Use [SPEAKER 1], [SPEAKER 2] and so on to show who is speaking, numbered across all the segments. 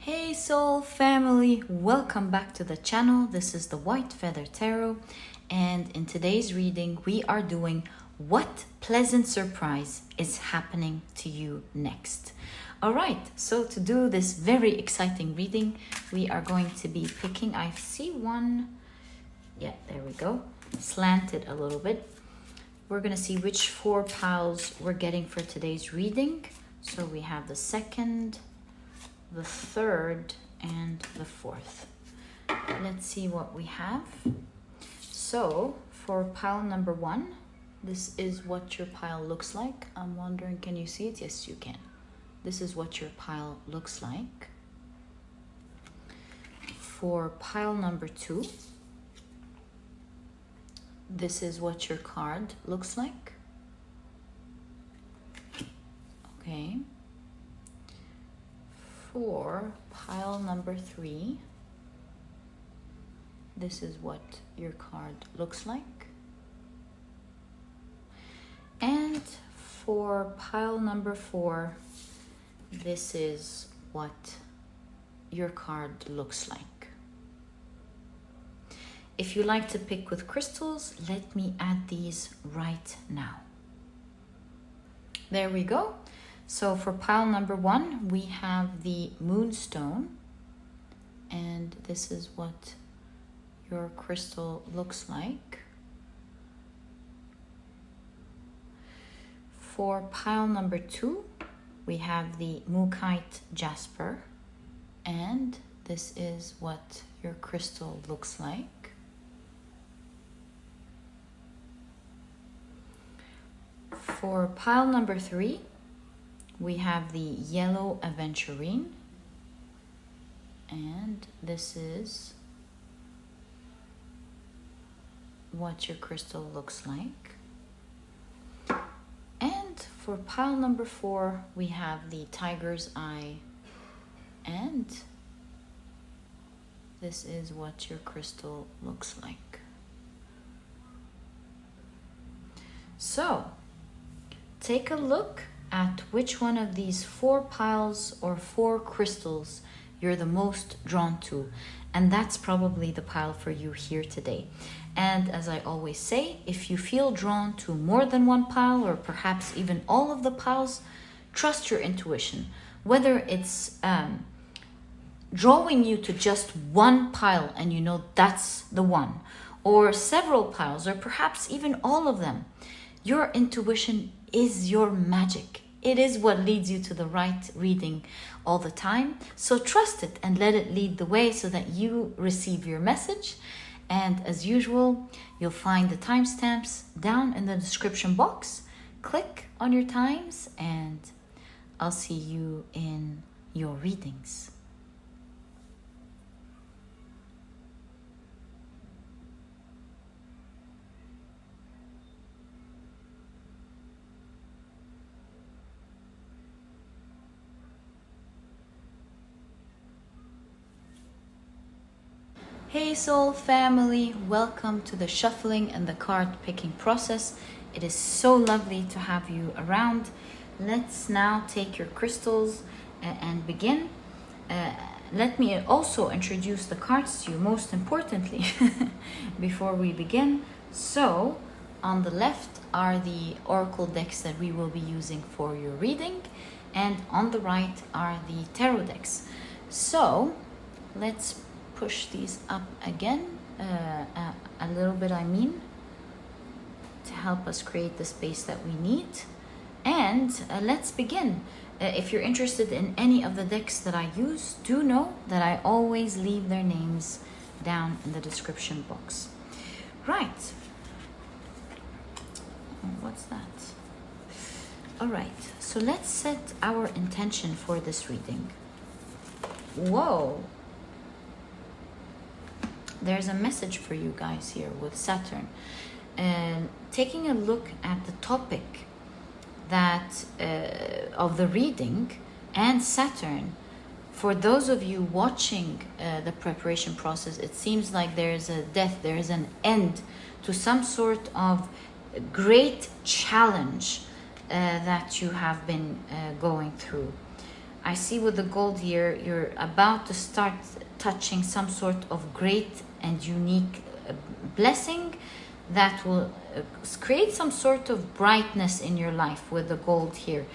[SPEAKER 1] Hey soul family, welcome back to the channel. This is the White Feather Tarot, and in today's reading we are doing what pleasant surprise is happening to you next. Alright, so to do this very exciting reading, we are going to be picking, I see one, yeah, there we go, slanted a little bit. We're going to see which four piles we're getting for today's reading. So we have the second, the third, and the fourth. Let's see what we have. So for pile number one, this is what your pile looks like. I'm wondering, can you see it? Yes, you can. This is what your pile looks like. For pile number two, this is what your card looks like. Okay. For pile number three, this is what your card looks like. And for pile number four, this is what your card looks like. If you like to pick with crystals, let me add these right now. There we go. So for pile number one, we have the Moonstone, and this is what your crystal looks like. For pile number two, we have the Mokaite Jasper, and this is what your crystal looks like. For pile number three, we have the yellow Aventurine, and this is what your crystal looks like. And for pile number four, we have the tiger's eye, and this is what your crystal looks like. So take a look at which one of these four piles or four crystals you're the most drawn to, and that's probably the pile for you here today. And as I always say, if you feel drawn to more than one pile or perhaps even all of the piles, trust your intuition. Whether it's drawing you to just one pile and you know that's the one, or several piles, or perhaps even all of them, your intuition is your magic. It is what leads you to the right reading all the time. So trust it and let it lead the way so that you receive your message. And as usual, you'll find the timestamps down in the description box. Click on your times and I'll see you in your readings. Hey soul family, welcome to the shuffling and the card picking process. It is so lovely to have you around. Let's now take your crystals and begin. Let me also introduce the cards to you, most importantly, before we begin. So on the left are the oracle decks that we will be using for your reading, and on the right are the tarot decks. So let's push these up again a little bit, to help us create the space that we need. And let's begin. If you're interested in any of the decks that I use, do know that I always leave their names down in the description box. Right. What's that? All right, so let's set our intention for this reading. Whoa. There's a message for you guys here with Saturn. And taking a look at the topic that of the reading and Saturn, for those of you watching the preparation process, it seems like there is a death, there is an end to some sort of great challenge that you have been going through. I see with the gold here, you're about to start touching some sort of great and unique blessing that will create some sort of brightness in your life with the gold here.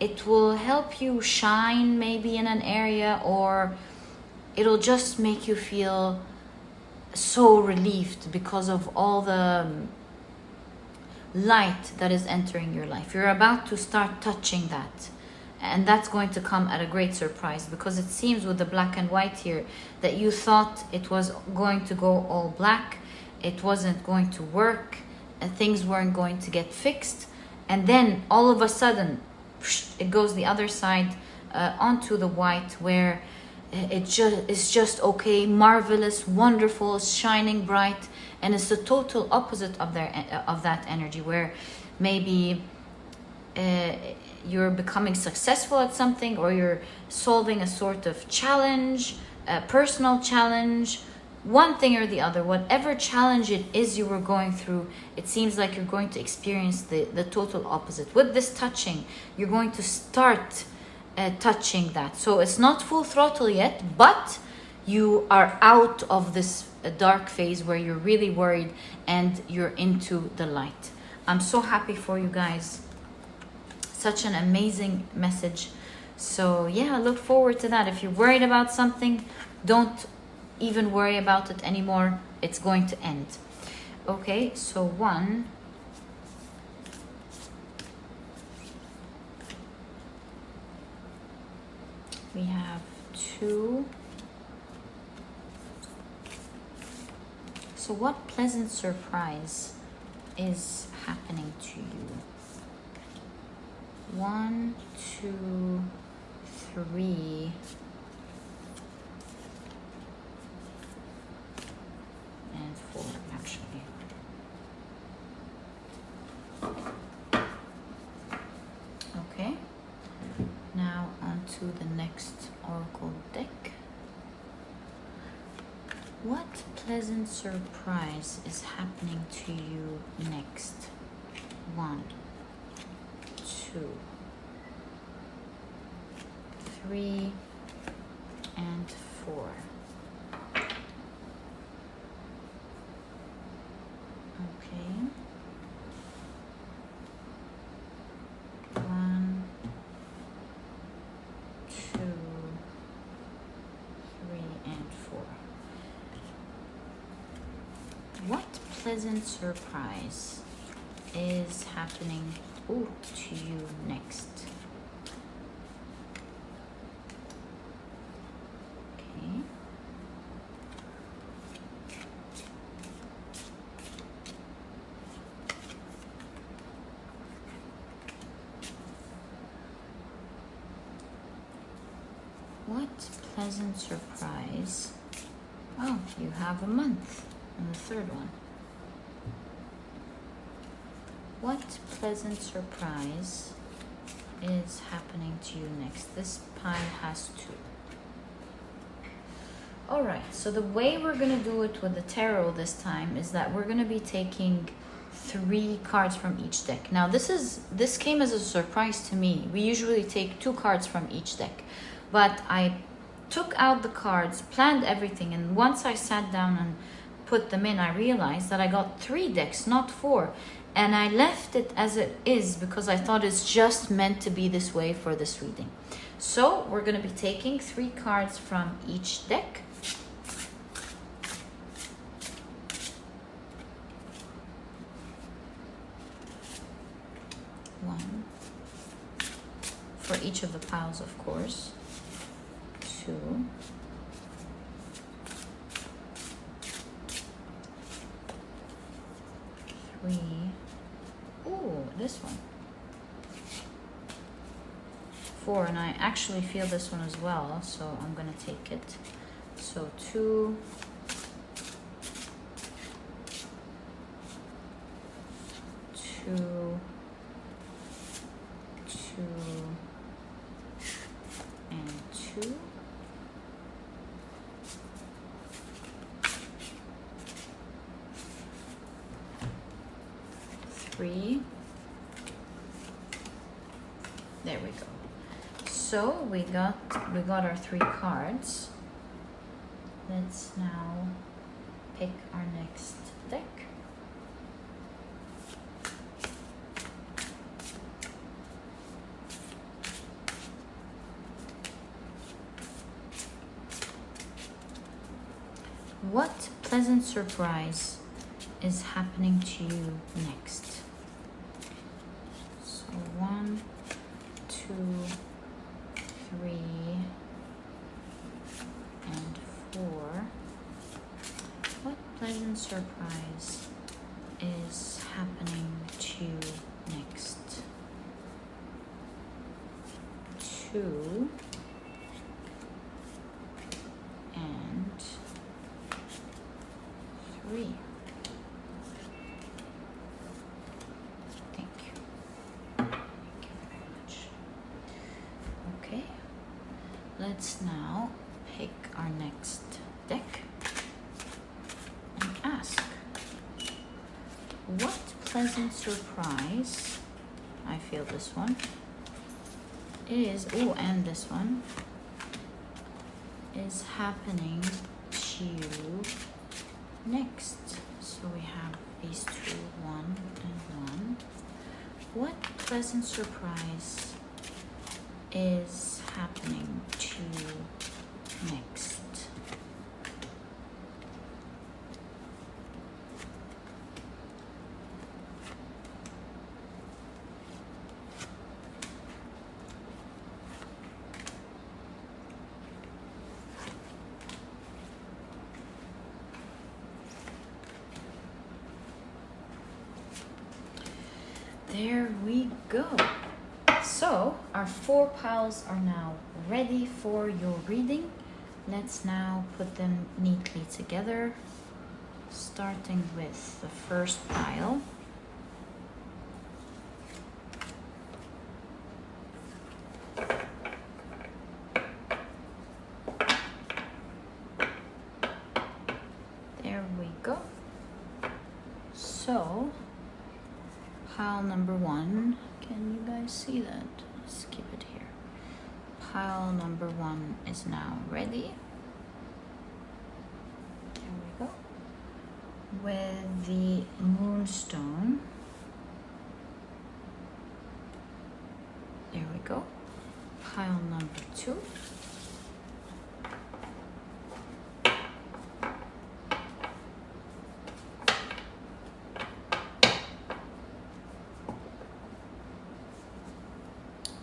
[SPEAKER 1] It will help you shine maybe in an area, or it'll just make you feel so relieved because of all the light that is entering your life. You're about to start touching that, and that's going to come at a great surprise, because it seems with the black and white here that you thought it was going to go all black, it wasn't going to work, and things weren't going to get fixed, and then all of a sudden it goes the other side onto the white, where it's just okay, marvelous, wonderful, shining bright. And it's the total opposite of that energy, where maybe you're becoming successful at something, or you're solving a sort of challenge, a personal challenge, one thing or the other. Whatever challenge it is you were going through, it seems like you're going to experience the total opposite. With this touching, you're going to start touching that. So it's not full throttle yet, but you are out of this dark phase where you're really worried and you're into the light. I'm so happy for you guys. Such an amazing message. So yeah, look forward to that. If you're worried about something, don't even worry about it anymore. It's going to end. Okay, so 1, we have 2. So what pleasant surprise is happening to you? 1, 2, 3, and 4 actually. Okay, now on to the next oracle deck. What pleasant surprise is happening to you next? 1, 2, 3, and 4. Okay. 1, 2, 3, and 4. What pleasant surprise is happening to you next? Okay. What pleasant surprise? Oh, you have a month on the third one. What pleasant surprise is happening to you next? This pile has 2. Alright, so the way we're going to do it with the tarot this time is that we're going to be taking 3 cards from each deck. Now this came as a surprise to me. We usually take 2 cards from each deck, but I took out the cards, planned everything, and once I sat down and put them in, I realized that I got 3 decks, not 4. And I left it as it is because I thought it's just meant to be this way for this reading. So we're going to be taking 3 cards from each deck. One. For each of the piles, of course. 2. 3. Ooh, this one. 4, and I actually feel this one as well, so I'm gonna take it. So 2, 2, 2, and 2. There we go. So we got our 3 cards. Let's now pick our next deck. What pleasant surprise is happening to you next? So 1, 2, 3, and 4. What pleasant surprise is happening to you next? 2 and 3. Thank you. Thank you very much. Okay, let's now pick our next deck and ask, what pleasant surprise, I feel this one, is, oh, and this one, is happening to you next? So we have these 2, 1 and 1. What pleasant surprise is happening to you next? There we go. So our 4 piles are now ready for your reading. Let's now put them neatly together, starting with the first pile. There we go. So pile number 1, can you guys see that? Let's keep it here. Pile number 1 is now ready. There we go. With the Moonstone. There we go. Pile number 2.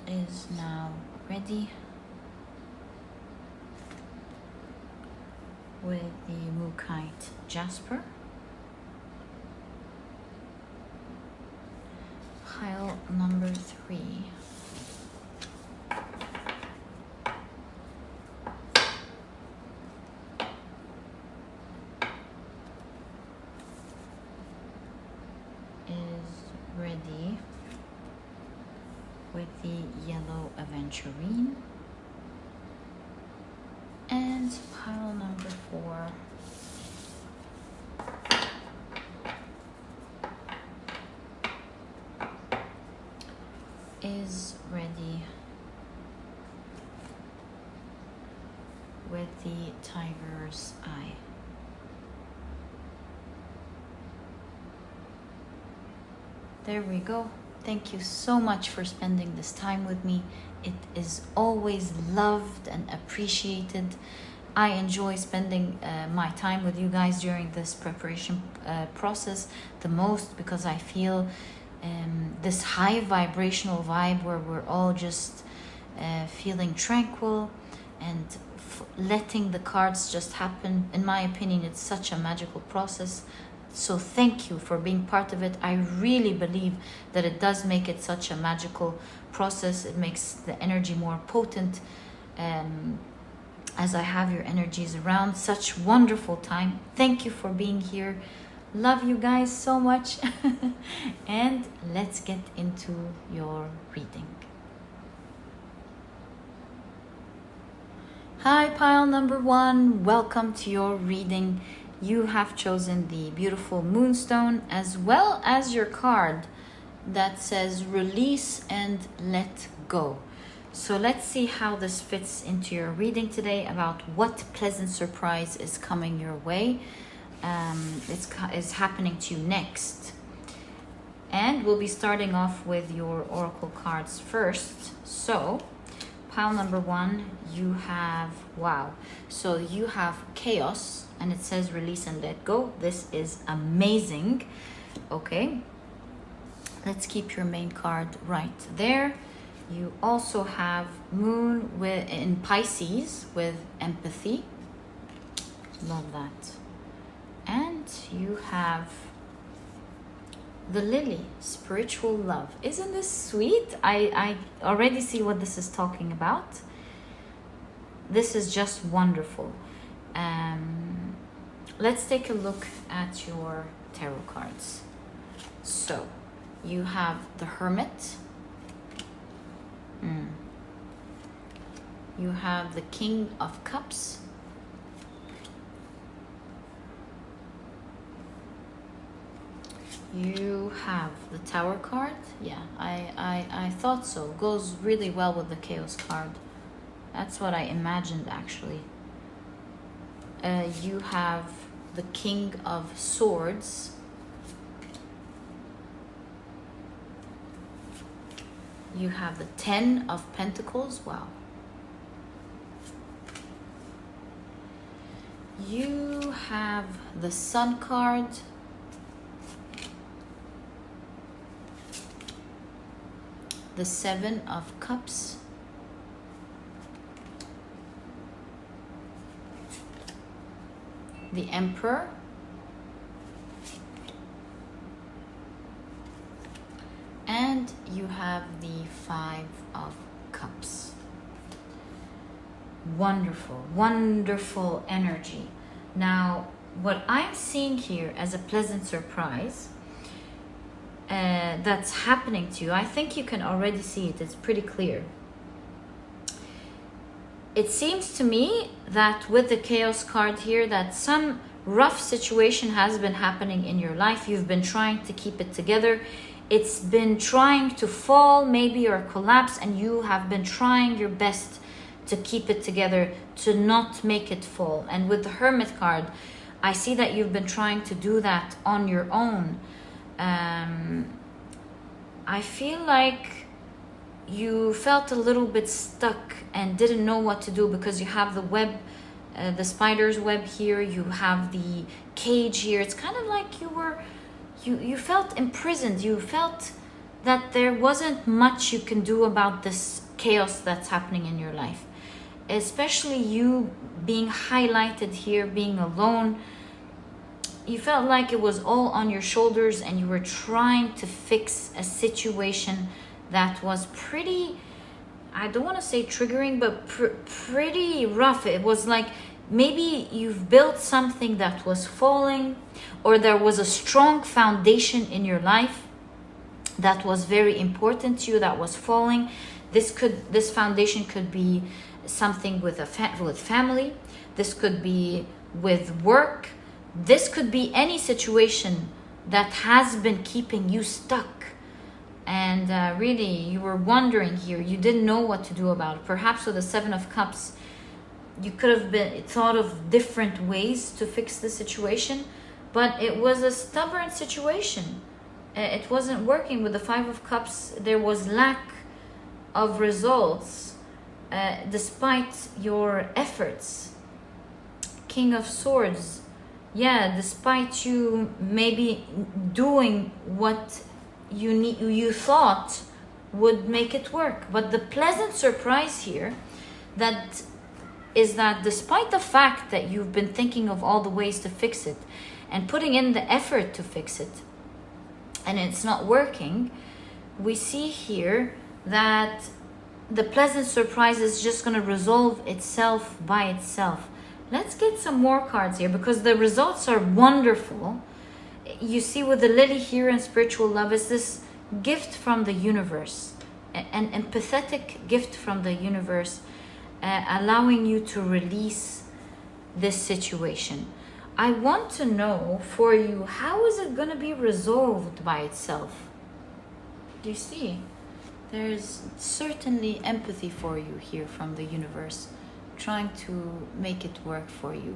[SPEAKER 1] Is now ready with the Mokaite Jasper. Pile number 3. Is ready with the yellow Aventurine, and pile number 4 is ready with the Tiger's Eye. There we go. Thank you so much for spending this time with me. It is always loved and appreciated. I enjoy spending my time with you guys during this preparation process the most, because I feel this high vibrational vibe where we're all just feeling tranquil and letting the cards just happen. In my opinion, it's such a magical process. So thank you for being part of it. I really believe that it does make it such a magical process. It makes the energy more potent as I have your energies around. Such wonderful time. Thank you for being here. Love you guys so much. And let's get into your reading. Hi, pile number 1. Welcome to your reading. You have chosen the beautiful Moonstone, as well as your card that says release and let go. So let's see how this fits into your reading today about what pleasant surprise is coming your way. Is happening to you next. And we'll be starting off with your oracle cards first. So pile number 1, you have, wow. So you have chaos, and it says release and let go. This is amazing. Okay. Let's keep your main card right there. You also have moon in Pisces with empathy. Love that. And you have the lily, spiritual love. Isn't this sweet? I already see what this is talking about. This is just wonderful. Let's take a look at your tarot cards. So you have the Hermit. You have the King of Cups. You have the Tower card. Yeah, I thought so. Goes really well with the Chaos card. That's what I imagined, actually. You have the King of Swords. You have the 10 of Pentacles. Wow. You have the Sun card. The 7 of Cups. The Emperor. And you have the 5 of Cups. Wonderful, wonderful energy. Now, what I'm seeing here as a pleasant surprise that's happening to you, I think you can already see it. It's pretty clear. It seems to me that with the Chaos card here, that some rough situation has been happening in your life. You've been trying to keep it together. It's been trying to fall maybe or collapse, and you have been trying your best to keep it together, to not make it fall. And with the Hermit card, I see that you've been trying to do that on your own. I feel like you felt a little bit stuck and didn't know what to do, because you have the web, the spider's web here, you have the cage here. It's kind of like you felt imprisoned. You felt that there wasn't much you can do about this chaos that's happening in your life, especially you being highlighted here, being alone. You felt like it was all on your shoulders, and you were trying to fix a situation that was pretty, I don't want to say triggering, but pretty rough. It was like maybe you've built something that was falling, or there was a strong foundation in your life that was very important to you that was falling. This foundation could be something with with family. This could be with work. This could be any situation that has been keeping you stuck. And really, you were wondering here. You didn't know what to do about it. Perhaps with the 7 of Cups, you could have thought of different ways to fix the situation. But it was a stubborn situation. It wasn't working. With the 5 of Cups, there was lack of results despite your efforts. King of Swords. Yeah, despite you maybe doing what you thought would make it work. But the pleasant surprise here is that despite the fact that you've been thinking of all the ways to fix it and putting in the effort to fix it, and it's not working, we see here that the pleasant surprise is just going to resolve itself by itself. Let's get some more cards here, because the results are wonderful. You see with the lily here and spiritual love is this gift from the universe, an empathetic gift from the universe, allowing you to release this situation. I want to know for you, how is it going to be resolved by itself? Do you see? There's certainly empathy for you here from the universe, trying to make it work for you.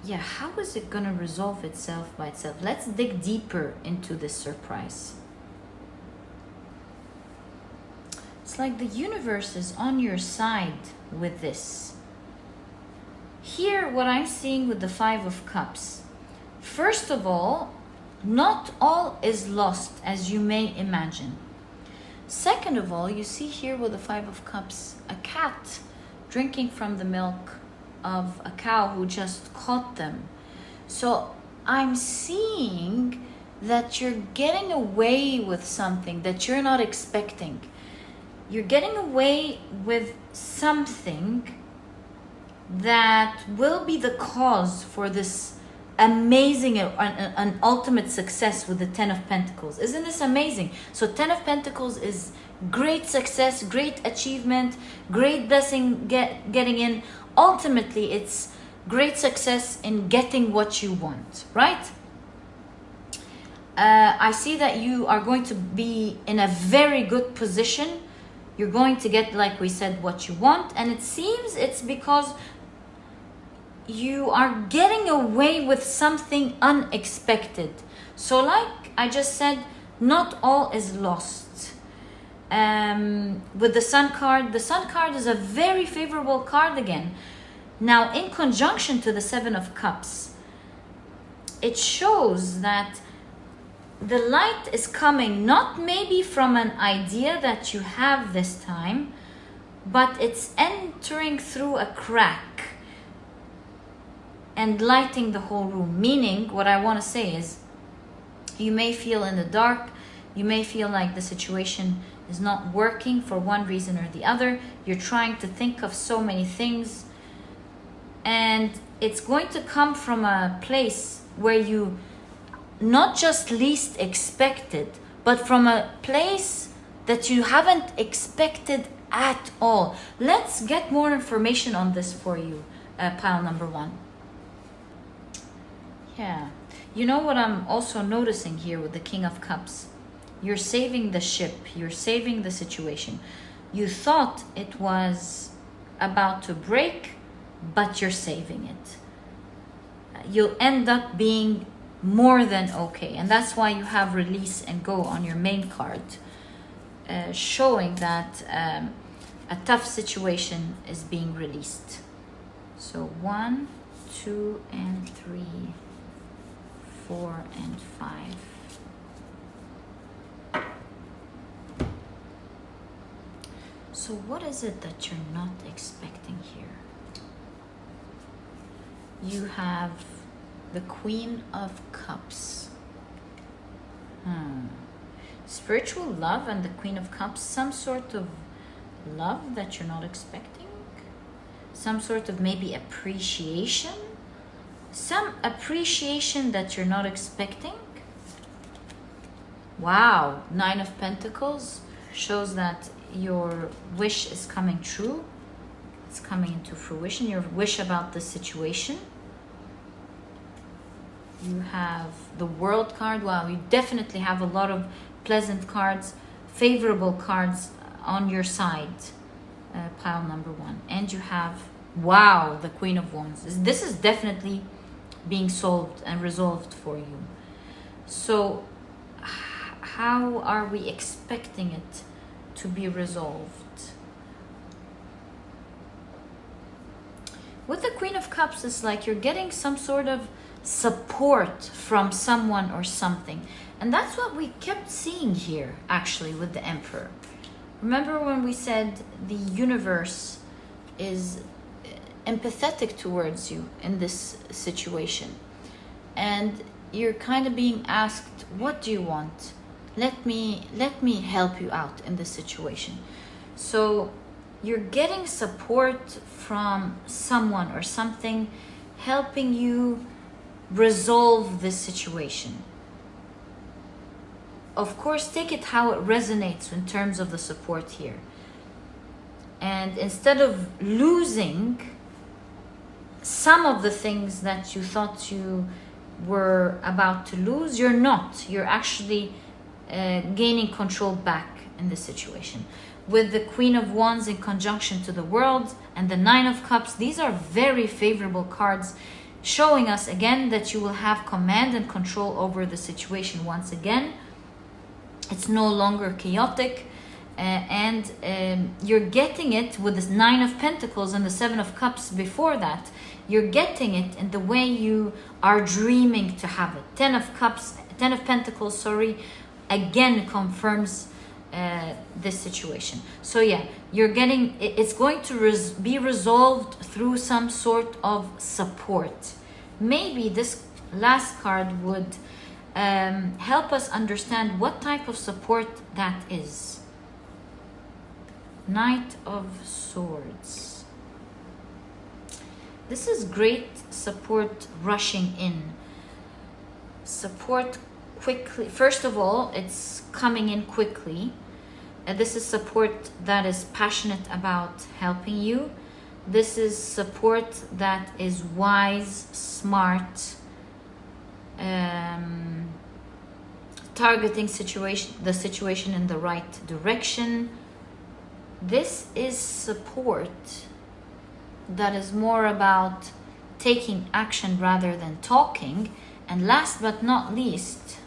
[SPEAKER 1] Yeah, how is it gonna resolve itself by itself? Let's dig deeper into this surprise. It's like the universe is on your side with this. Here, what I'm seeing with the Five of Cups. First of all, not all is lost as you may imagine. Second of all, you see here with the Five of Cups, a cat drinking from the milk of a cow who just caught them. So I'm seeing that you're getting away with something that you're not expecting. You're getting away with something that will be the cause for this amazing an ultimate success with the Ten of Pentacles. Isn't this amazing? So Ten of Pentacles is great success, great achievement, great blessing getting in. Ultimately, it's great success in getting what you want, right? I see that you are going to be in a very good position. You're going to get, like we said, what you want. And it seems it's because you are getting away with something unexpected. So like I just said, not all is lost. With the Sun card is a very favorable card again. Now, in conjunction to the Seven of Cups, it shows that the light is coming not maybe from an idea that you have this time, but it's entering through a crack and lighting the whole room. Meaning, what I want to say is, you may feel in the dark, you may feel like the situation is not working for one reason or the other. You're trying to think of so many things, and it's going to come from a place where you not just least expected, but from a place that you haven't expected at all. Let's get more information on this for you, pile number one. Yeah, you know what I'm also noticing here with the King of Cups? You're saving the ship, you're saving the situation. You thought it was about to break, but you're saving it. You'll end up being more than okay, and that's why you have release and go on your main card, showing that a tough situation is being released. So 1, 2, and 3, 4, and 5. So what is it that you're not expecting here? You have the Queen of Cups. Spiritual love and the Queen of Cups. Some sort of love that you're not expecting. Some sort of maybe appreciation. Some appreciation that you're not expecting. Wow. 9 of Pentacles shows that your wish is coming true. It's coming into fruition. Your wish about the situation. You have the World card. Wow, you definitely have a lot of pleasant cards, favorable cards on your side, pile number one. And you have, wow, the Queen of Wands. This is definitely being solved and resolved for you. So how are we expecting it to be resolved? With the Queen of Cups, it's like you're getting some sort of support from someone or something. And that's what we kept seeing here, actually, with the Emperor. Remember when we said the universe is empathetic towards you in this situation? And you're kind of being asked, what do you want? Let me help you out in this situation. So you're getting support from someone or something helping you resolve this situation. Of course, take it how it resonates in terms of the support here. And instead of losing some of the things that you thought you were about to lose, you're not. You're actually gaining control back in this situation. With the Queen of Wands in conjunction to the World and the Nine of Cups, these are very favorable cards, showing us again that you will have command and control over the situation once again. It's no longer chaotic, and you're getting it with the Nine of Pentacles and the Seven of Cups before that. You're getting it in the way you are dreaming to have it. Ten of Pentacles, sorry, again confirms this situation. So yeah, you're getting, it's going to be resolved through some sort of support. Maybe this last card would help us understand what type of support that is. Knight of Swords. This is great support rushing in. Support quickly. First of all, it's coming in quickly. This is support that is passionate about helping you. This is support that is wise, smart, targeting the situation in the right direction. This is support that is more about taking action rather than talking. And last but not least,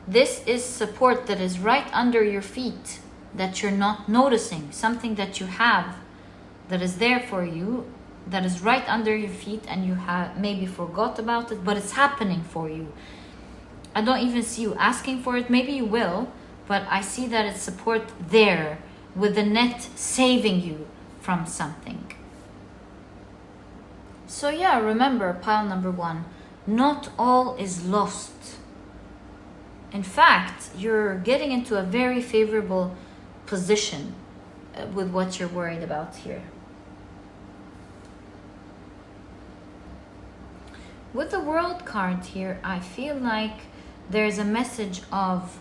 [SPEAKER 1] this is support that is right under your feet, that you're not noticing, something that you have that is there for you, that is right under your feet, and you have maybe forgot about it, but it's happening for you. I don't even see you asking for it. Maybe you will, but I see that it's support there with the net saving you from something. So yeah, remember, pile number one, not all is lost. In fact, you're getting into a very favorable position with what you're worried about here. With the World card here, I feel like there's a message of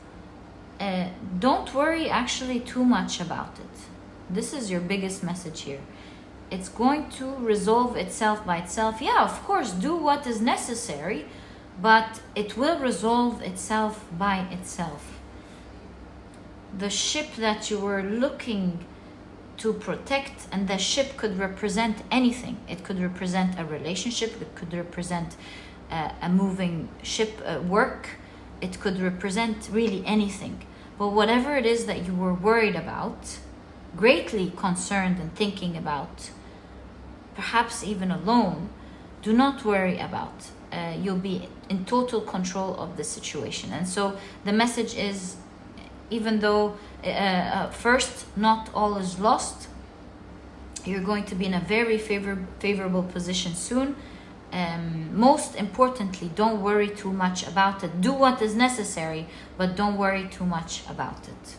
[SPEAKER 1] don't worry actually too much about it. This is your biggest message here. It's going to resolve itself by itself. Yeah, of course, do what is necessary, but it will resolve itself by itself. The ship that you were looking to protect, and the ship could represent anything. It could represent a relationship, it could represent a moving ship, work, it could represent really anything. But whatever it is that you were worried about, greatly concerned and thinking about, perhaps even alone, do not worry about. You'll be in total control of the situation. And so the message is, even though first not all is lost, you're going to be in a very favorable position soon. Most importantly, don't worry too much about it. Do what is necessary, but don't worry too much about it.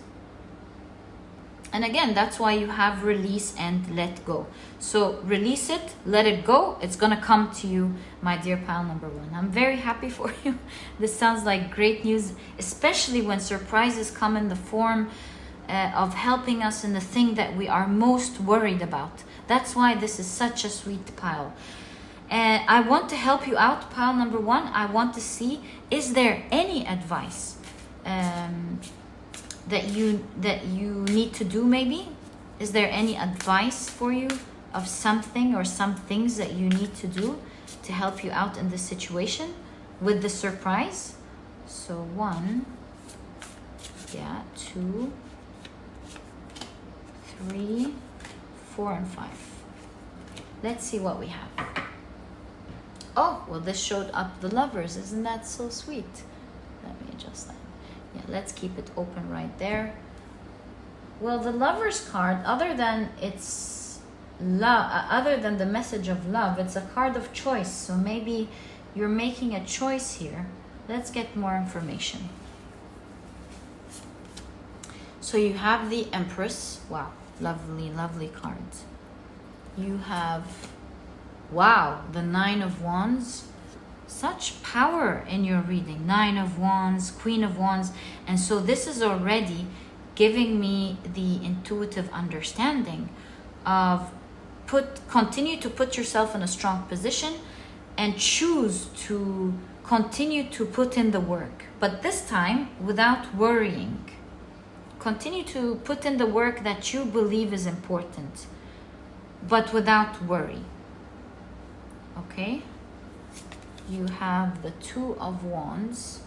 [SPEAKER 1] And again, that's why you have release and let go. So release it, let it go. It's going to come to you, my dear pile number one. I'm very happy for you. This sounds like great news, especially when surprises come in the form of helping us in the thing that we are most worried about. That's why this is such a sweet pile. And I want to help you out, pile number one. I want to see, is there any advice that you need to do maybe? Is there any advice for you of something or some things that you need to do to help you out in this situation with the surprise? So 1, 2, 3, 4, and 5. Let's see what we have. Oh, well, this showed up the Lovers. Isn't that so sweet? Let me adjust that. Yeah, let's keep it open right there. Well, the Lovers card, other than its love, other than the message of love, it's a card of choice. So maybe you're making a choice here. Let's get more information. So you have the Empress. Wow, lovely, lovely cards. You have, wow, the 9 of Wands. Such power in your reading. 9 of Wands, Queen of Wands. And so this is already giving me the intuitive understanding of continue to put yourself in a strong position and choose to continue to put in the work. But this time without worrying. continue to put in the work that you believe is important, but without worry. Okay? You have the Two of Wands.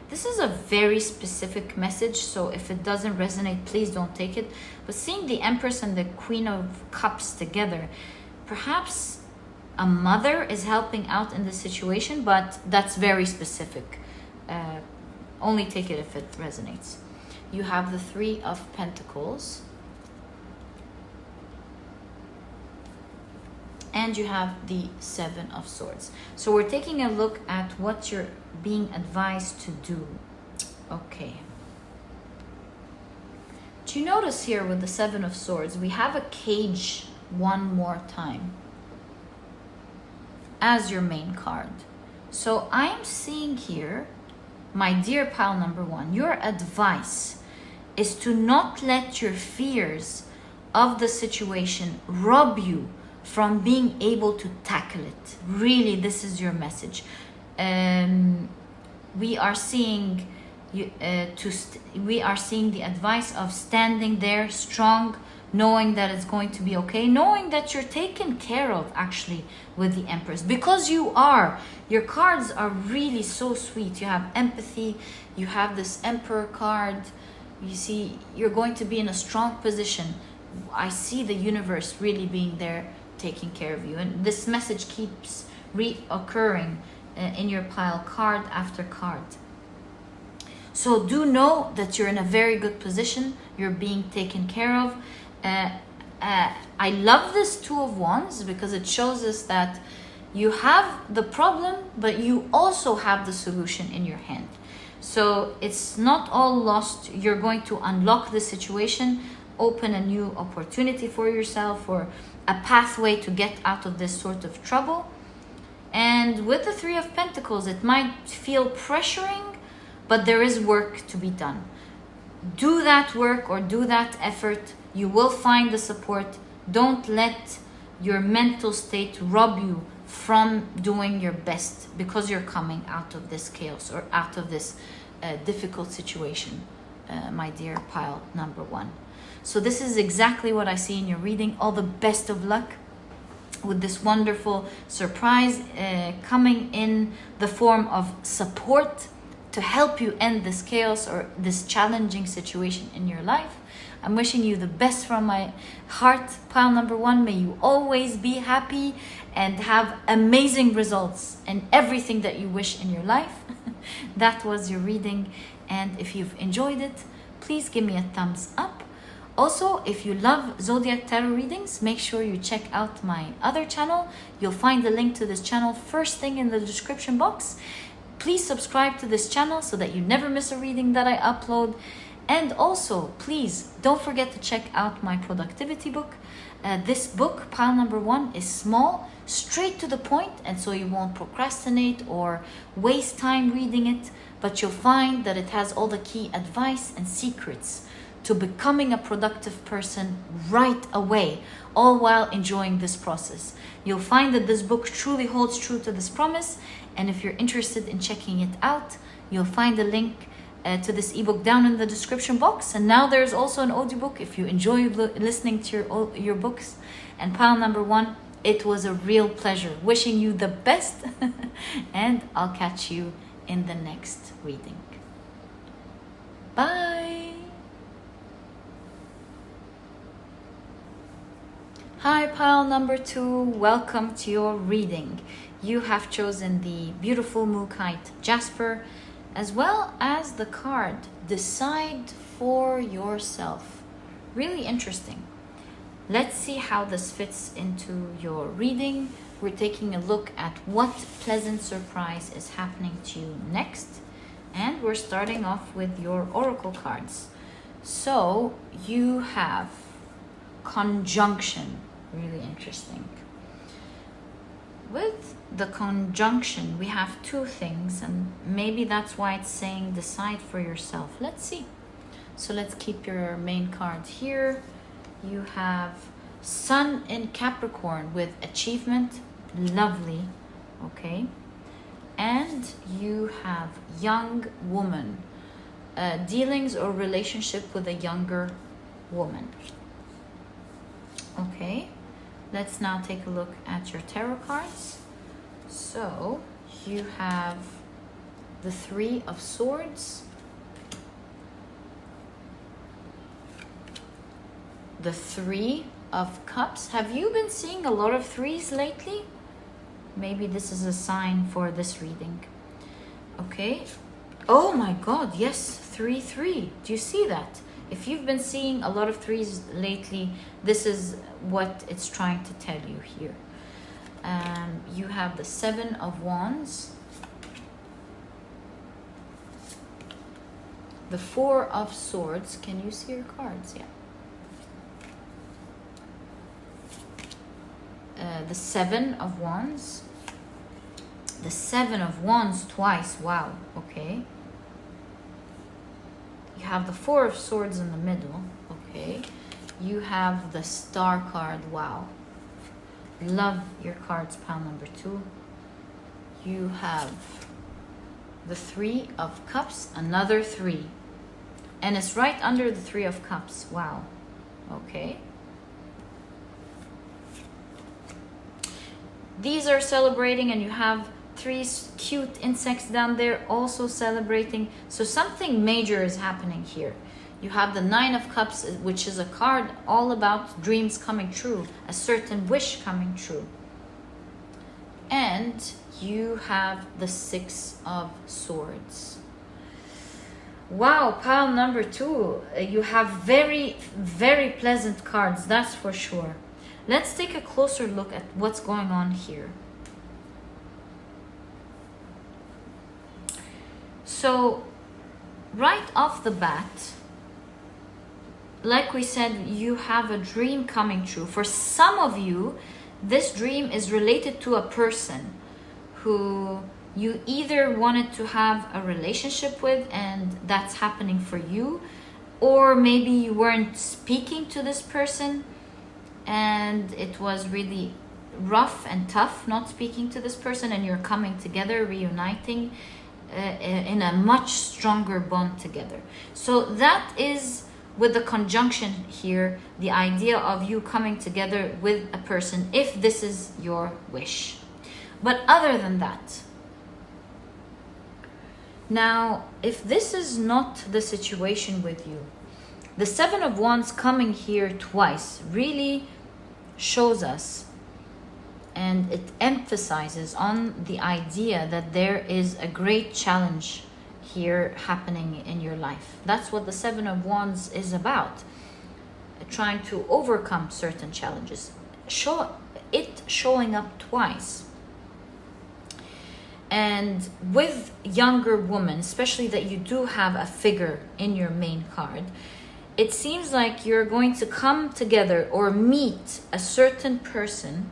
[SPEAKER 1] This is a very specific message, so if it doesn't resonate, please don't take it. But seeing the Empress and the Queen of Cups together, perhaps a mother is helping out in this situation, but that's very specific. Only take it if it resonates. You have the Three of Pentacles. And you have the Seven of Swords. So we're taking a look at what you're being advised to do. Okay. Do you notice here with the Seven of Swords, we have a cage one more time as your main card. So I'm seeing here, my dear pile number one, your advice is to not let your fears of the situation rob you from being able to tackle it. Really, this is your message. We are seeing we are seeing the advice of standing there strong, knowing that it's going to be okay, knowing that you're taken care of actually with the Empress, because you are. Your cards are really so sweet. You have empathy, you have this Emperor card. You see, you're going to be in a strong position. I see the universe really being there, taking care of you, and this message keeps reoccurring in your pile, card after card. So do know that you're in a very good position. You're being taken care of. I love this Two of Wands because it shows us that you have the problem, but you also have the solution in your hand. So it's not all lost. You're going to unlock the situation, open a new opportunity for yourself, or a pathway to get out of this sort of trouble. And with the Three of Pentacles, it might feel pressuring, but there is work to be done. Do that work or do that effort. You will find the support. Don't let your mental state rob you from doing your best, because you're coming out of this chaos or out of this difficult situation, my dear pile number one. So this is exactly what I see in your reading. All the best of luck with this wonderful surprise coming in the form of support to help you end this chaos or this challenging situation in your life. I'm wishing you the best from my heart, pile number one. May you always be happy and have amazing results in everything that you wish in your life. That was your reading, and if you've enjoyed it, please give me a thumbs up. Also, if you love Zodiac Tarot readings, make sure you check out my other channel. You'll find the link to this channel first thing in the description box. Please subscribe to this channel so that you never miss a reading that I upload. And also, please don't forget to check out my productivity book. This book, pile number one, is small, straight to the point, and so you won't procrastinate or waste time reading it, but you'll find that it has all the key advice and secrets to becoming a productive person right away, all while enjoying this process. You'll find that this book truly holds true to this promise, and if you're interested in checking it out, you'll find the link to this ebook down in the description box. And now there's also an audiobook if you enjoy listening to your books. And pile number one, it was a real pleasure. Wishing you the best, and I'll catch you in the next reading. Bye. Hi, pile number two. Welcome to your reading. You have chosen the beautiful Mokaite Jasper, as well as the card Decide for Yourself. Really interesting. Let's see how this fits into your reading. We're taking a look at what pleasant surprise is happening to you next. And we're starting off with your oracle cards. So you have conjunction. Really interesting. With the conjunction, we have two things, and maybe that's why it's saying decide for yourself. Let's see. So let's keep your main card here. You have Sun in Capricorn with achievement. Lovely. Okay. and you have young woman. Dealings or relationship with a younger woman. Okay, let's now take a look at your tarot cards. So you have the Three of Swords, the Three of Cups. Have you been seeing a lot of threes lately? Maybe this is a sign for this reading. Okay. Oh my God, yes, 3-3. Do you see that? If you've been seeing a lot of threes lately, this is what it's trying to tell you here. You have the Seven of Wands, the Four of Swords. Can you see your cards? Yeah. The Seven of Wands, the Seven of Wands twice. Wow. Okay. You have the Four of Swords in the middle. Okay. You have the Star card. Wow. Love your cards, pile number 2. You have the Three of Cups, another 3. And it's right under the Three of Cups. Wow. Okay. These are celebrating, and you have 3 cute insects down there also celebrating. So something major is happening here. You have the Nine of Cups, which is a card all about dreams coming true, a certain wish coming true. And you have the Six of Swords. Wow, pile number 2. You have very, very pleasant cards, that's for sure. Let's take a closer look at what's going on here. So, right off the bat, like we said, you have a dream coming true. For some of you, this dream is related to a person who you either wanted to have a relationship with and that's happening for you, or maybe you weren't speaking to this person and it was really rough and tough not speaking to this person, and you're coming together, reuniting in a much stronger bond together. So that is, with the conjunction here, the idea of you coming together with a person if this is your wish. But other than that, now if this is not the situation with you, the Seven of Wands coming here twice really shows us, and it emphasizes on the idea that there is a great challenge here happening in your life. That's what the Seven of Wands is about, trying to overcome certain challenges. Showing up twice. And with younger women, especially that you do have a figure in your main card, it seems like you're going to come together or meet a certain person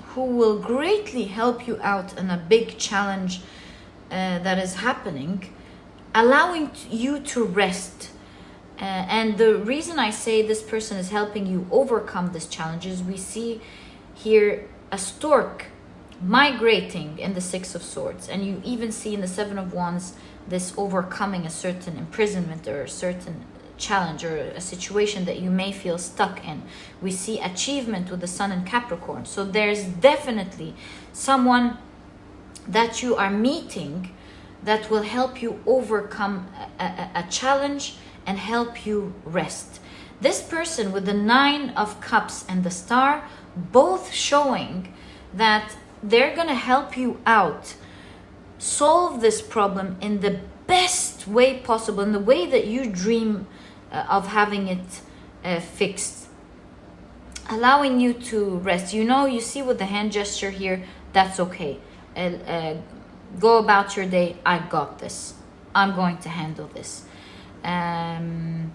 [SPEAKER 1] who will greatly help you out in a big challenge that is happening, allowing you to rest. And the reason I say this person is helping you overcome this challenge is we see here a stork migrating in the Six of Swords, and you even see in the Seven of Wands this overcoming a certain imprisonment or a certain challenge or a situation that you may feel stuck in. We see achievement with the Sun in Capricorn. So there's definitely someone that you are meeting that will help you overcome a challenge and help you rest. This person with the Nine of Cups and the Star, both showing that they're going to help you out, solve this problem in the best way possible, in the way that you dream of having it fixed, allowing you to rest. You know, you see with the hand gesture here, that's okay. Go about your day. I got this. I'm going to handle this. And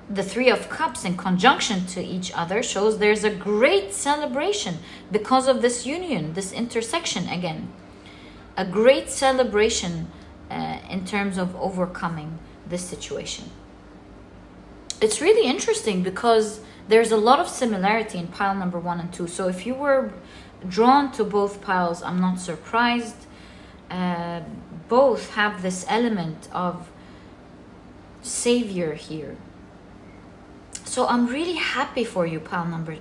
[SPEAKER 1] the Three of Cups in conjunction to each other shows there's a great celebration because of this union, this intersection again. A great celebration in terms of overcoming this situation. It's really interesting because there's a lot of similarity in pile number 1 and 2. So if you were drawn to both piles. I'm not surprised. Both have this element of savior here. So I'm really happy for you, pile number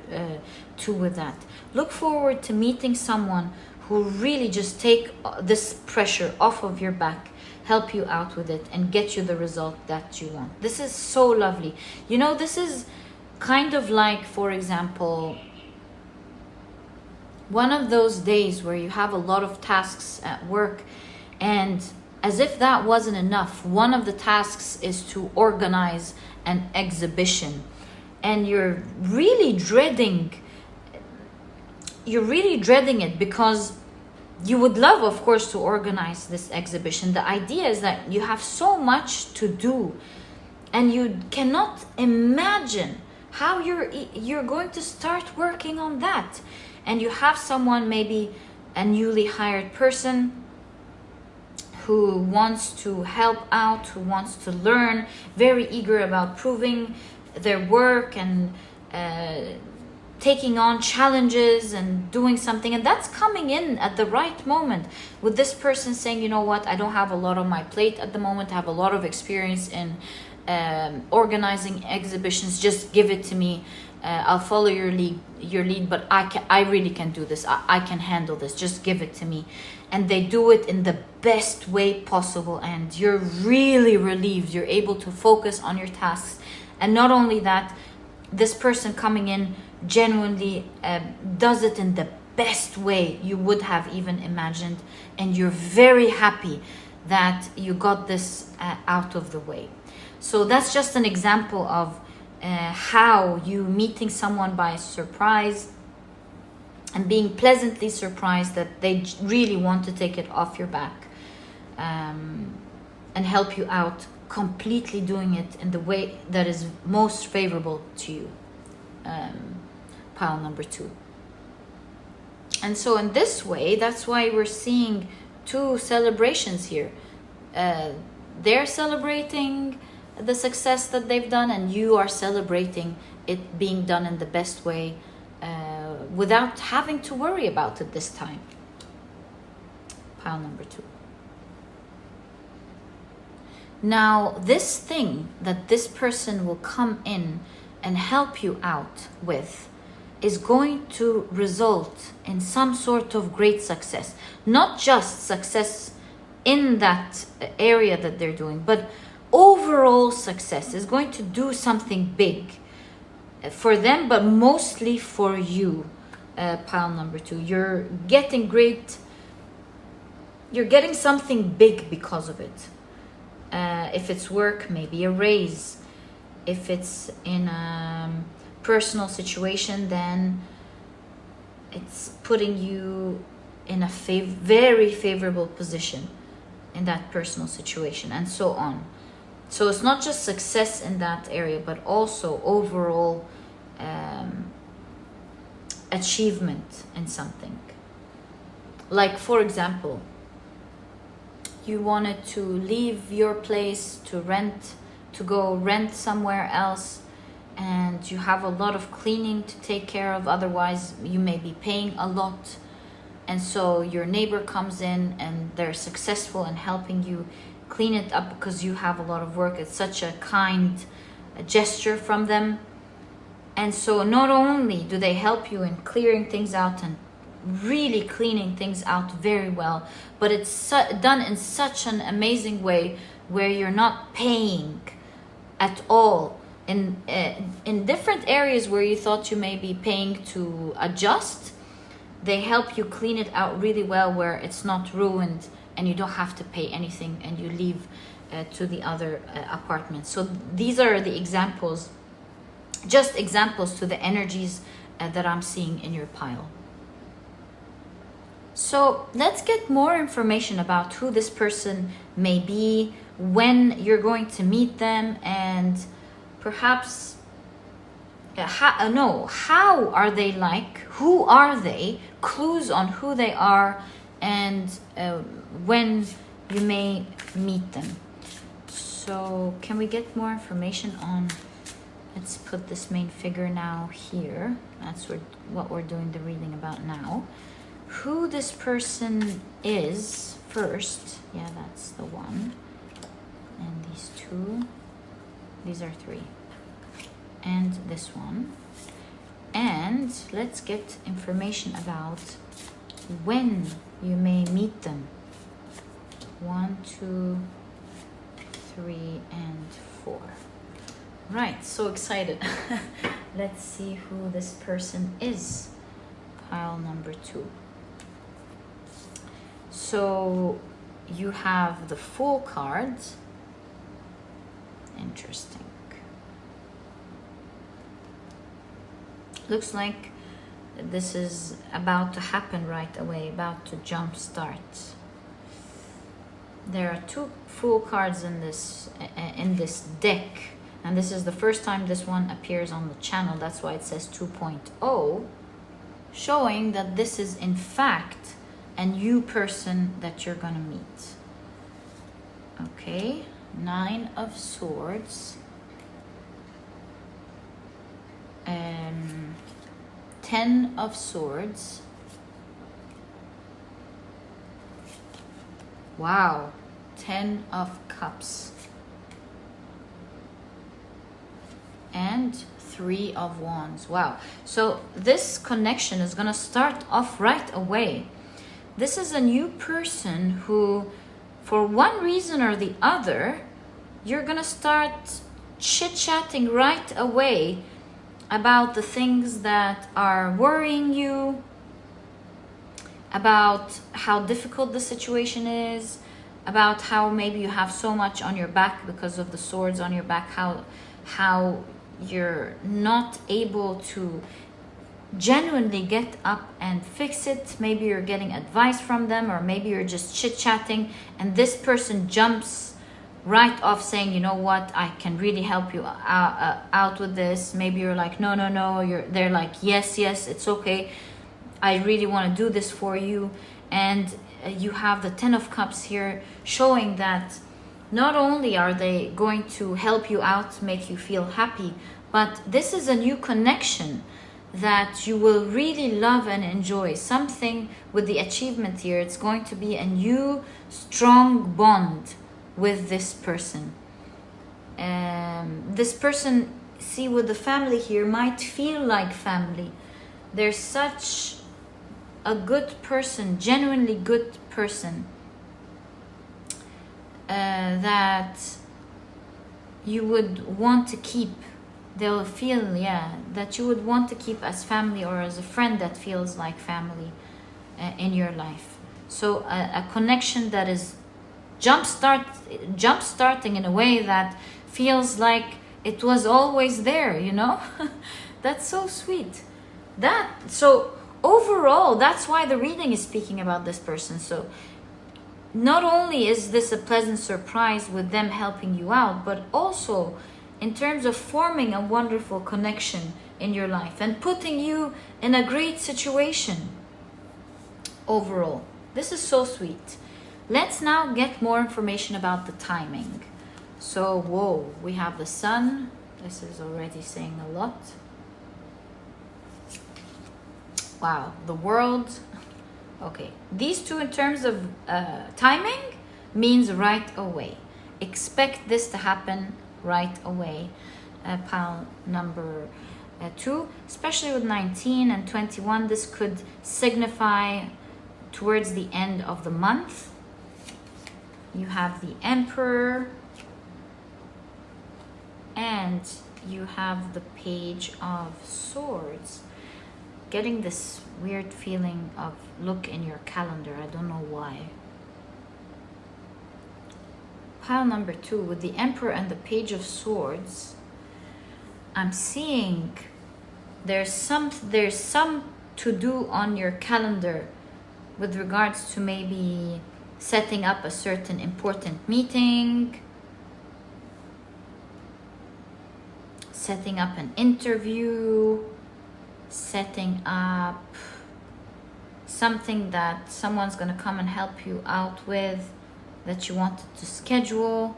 [SPEAKER 1] 2, with that. Look forward to meeting someone who really just take this pressure off of your back, help you out with it, and get you the result that you want. This is so lovely. You know, this is kind of like, for example, one of those days where you have a lot of tasks at work, and as if that wasn't enough, one of the tasks is to organize an exhibition, and you're really dreading it because you would love, of course, to organize this exhibition. The idea is that you have so much to do, and you cannot imagine how you're going to start working on that. And you have someone, maybe a newly hired person, who wants to help out, who wants to learn, very eager about proving their work and taking on challenges and doing something. And that's coming in at the right moment, with this person saying, you know what, I don't have a lot on my plate at the moment. I have a lot of experience in organizing exhibitions. Just give it to me. I'll follow your lead, but I really can do this. I can handle this. Just give it to me. And they do it in the best way possible, and you're really relieved. You're able to focus on your tasks. And not only that, this person coming in genuinely does it in the best way you would have even imagined, and you're very happy that you got this out of the way. So that's just an example of how you meeting someone by surprise and being pleasantly surprised that they really want to take it off your back and help you out, completely doing it in the way that is most favorable to you, pile number 2. And so in this way, that's why we're seeing 2 celebrations here. They're celebrating the success that they've done, and you are celebrating it being done in the best way, without having to worry about it this time. Pile number 2. Now, this thing that this person will come in and help you out with is going to result in some sort of great success. Not just success in that area that they're doing, but overall success. Is going to do something big for them, but mostly for you, pile number 2. You're getting something big because of it. If it's work, maybe a raise. If it's in a personal situation, then it's putting you in a very favorable position in that personal situation, and so on. So it's not just success in that area, but also overall achievement in something. Like, for example, you wanted to leave your place to go rent somewhere else, and you have a lot of cleaning to take care of, otherwise you may be paying a lot. And so your neighbor comes in and they're successful in helping you clean it up because you have a lot of work. It's such a kind gesture from them. And so not only do they help you in clearing things out and really cleaning things out very well, but it's done in such an amazing way where you're not paying at all. In different areas where you thought you may be paying to adjust, they help you clean it out really well, where it's not ruined and you don't have to pay anything, and you leave to the other apartments. So these are the examples, just examples to the energies that I'm seeing in your pile. So let's get more information about who this person may be, when you're going to meet them, and perhaps how are they like, who are they, clues on who they are, and when you may meet them. So can we get more information on Let's put this main figure now here. That's what we're doing the reading about now. Who this person is first. Yeah, that's the one. And these two. These are three. And this one. And let's get information about when you may meet them. 1, 2, 3, and 4. Right, so excited. Let's see who this person is. Pile number 2. So you have the Fool cards. Interesting. Looks like this is about to happen right away, about to jump start. There are 2 Fool cards in this deck, and this is the first time this one appears on the channel. That's why it says 2.0, showing that this is in fact a new person that you're gonna meet. Okay, 9 of Swords. 10 of Swords. Wow, 10 of Cups. And 3 of Wands. Wow. So this connection is going to start off right away. This is a new person who, for one reason or the other, you're going to start chit-chatting right away about the things that are worrying you, about how difficult the situation is, about how maybe you have so much on your back because of the swords on your back, how you're not able to genuinely get up and fix it. Maybe you're getting advice from them, or maybe you're just chit-chatting and this person jumps right off saying, you know what, I can really help you out with this. Maybe you're like, no, they're like, yes, it's okay, I really want to do this for you. And you have the 10 of Cups here, showing that not only are they going to help you out, make you feel happy, but this is a new connection that you will really love and enjoy. Something with the achievement here, it's going to be a new strong bond with this person. This person, see, with the family here, might feel like family. They're such a good person, genuinely good person, that you would want to keep. They'll feel, that you would want to keep as family, or as a friend that feels like family in your life. So a connection that is jump starting in a way that feels like it was always there, you know. That's so sweet. So overall, that's why the reading is speaking about this person. So not only is this a pleasant surprise with them helping you out, but also in terms of forming a wonderful connection in your life and putting you in a great situation overall. This is so sweet. Let's now get more information about the timing. So, whoa, we have the Sun. This is already saying a lot. Wow, the World. Okay, these two in terms of timing means right away. Expect this to happen right away. Pile number 2, especially with 19 and 21, this could signify towards the end of the month. You have the Emperor, and you have the Page of Swords. Getting this weird feeling of look in your calendar. I don't know why. Pile number 2 with the Emperor and the Page of Swords. I'm seeing there's some to do on your calendar with regards to maybe setting up a certain important meeting, setting up an interview, setting up something that someone's going to come and help you out with that you wanted to schedule.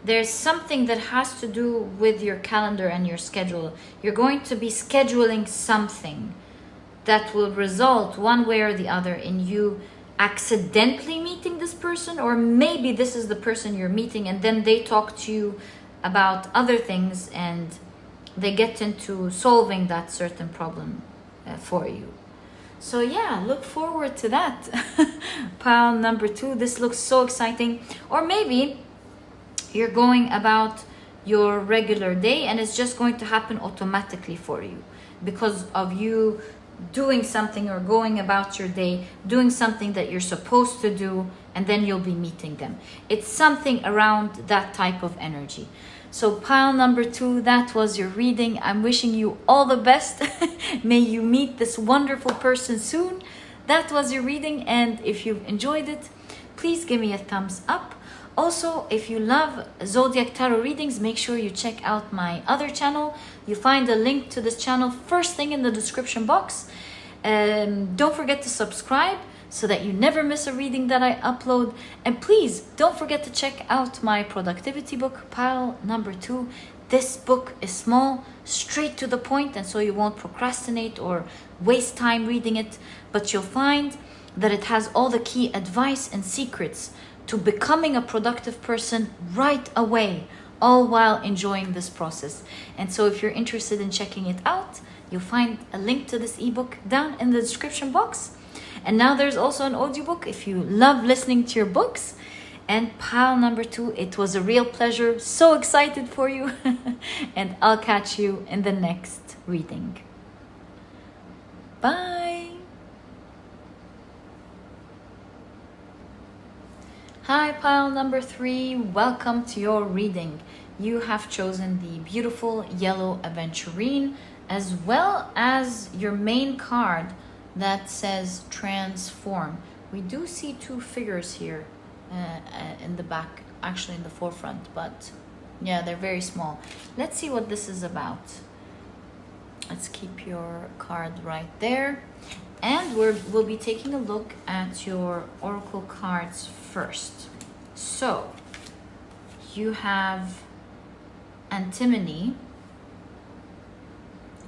[SPEAKER 1] there's something that has to do with your calendar and your schedule. You're going to be scheduling something that will result one way or the other in you accidentally meeting this person, or maybe this is the person you're meeting and then they talk to you about other things and they get into solving that certain problem for you. So yeah, look forward to that. Pile number 2, this looks so exciting. Or maybe you're going about your regular day and it's just going to happen automatically for you because of you doing something or going about your day, doing something that you're supposed to do, and then you'll be meeting them. It's something around that type of energy. So pile number 2, that was your reading. I'm wishing you all the best. May you meet this wonderful person soon. That was your reading, and if you've enjoyed it, please give me a thumbs up. Also, if you love Zodiac Tarot readings, make sure you check out my other channel. You'll find a link to this channel first thing in the description box. Don't forget to subscribe so that you never miss a reading that I upload. And please don't forget to check out my productivity book, pile number 2. This book is small, straight to the point, and so you won't procrastinate or waste time reading it. But you'll find that it has all the key advice and secrets to becoming a productive person right away, all while enjoying this process. And so if you're interested in checking it out, you'll find a link to this ebook down in the description box. And now there's also an audiobook if you love listening to your books. And pile number 2, it was a real pleasure. So excited for you. And I'll catch you in the next reading. Bye. Hi, pile number 3. Welcome to your reading. You have chosen the beautiful yellow Aventurine, as well as your main card that says transform. We do see 2 figures here in the back, actually in the forefront, but yeah, they're very small. Let's see what this is about. Let's keep your card right there. And we'll be taking a look at your oracle cards first. So, you have Antimony.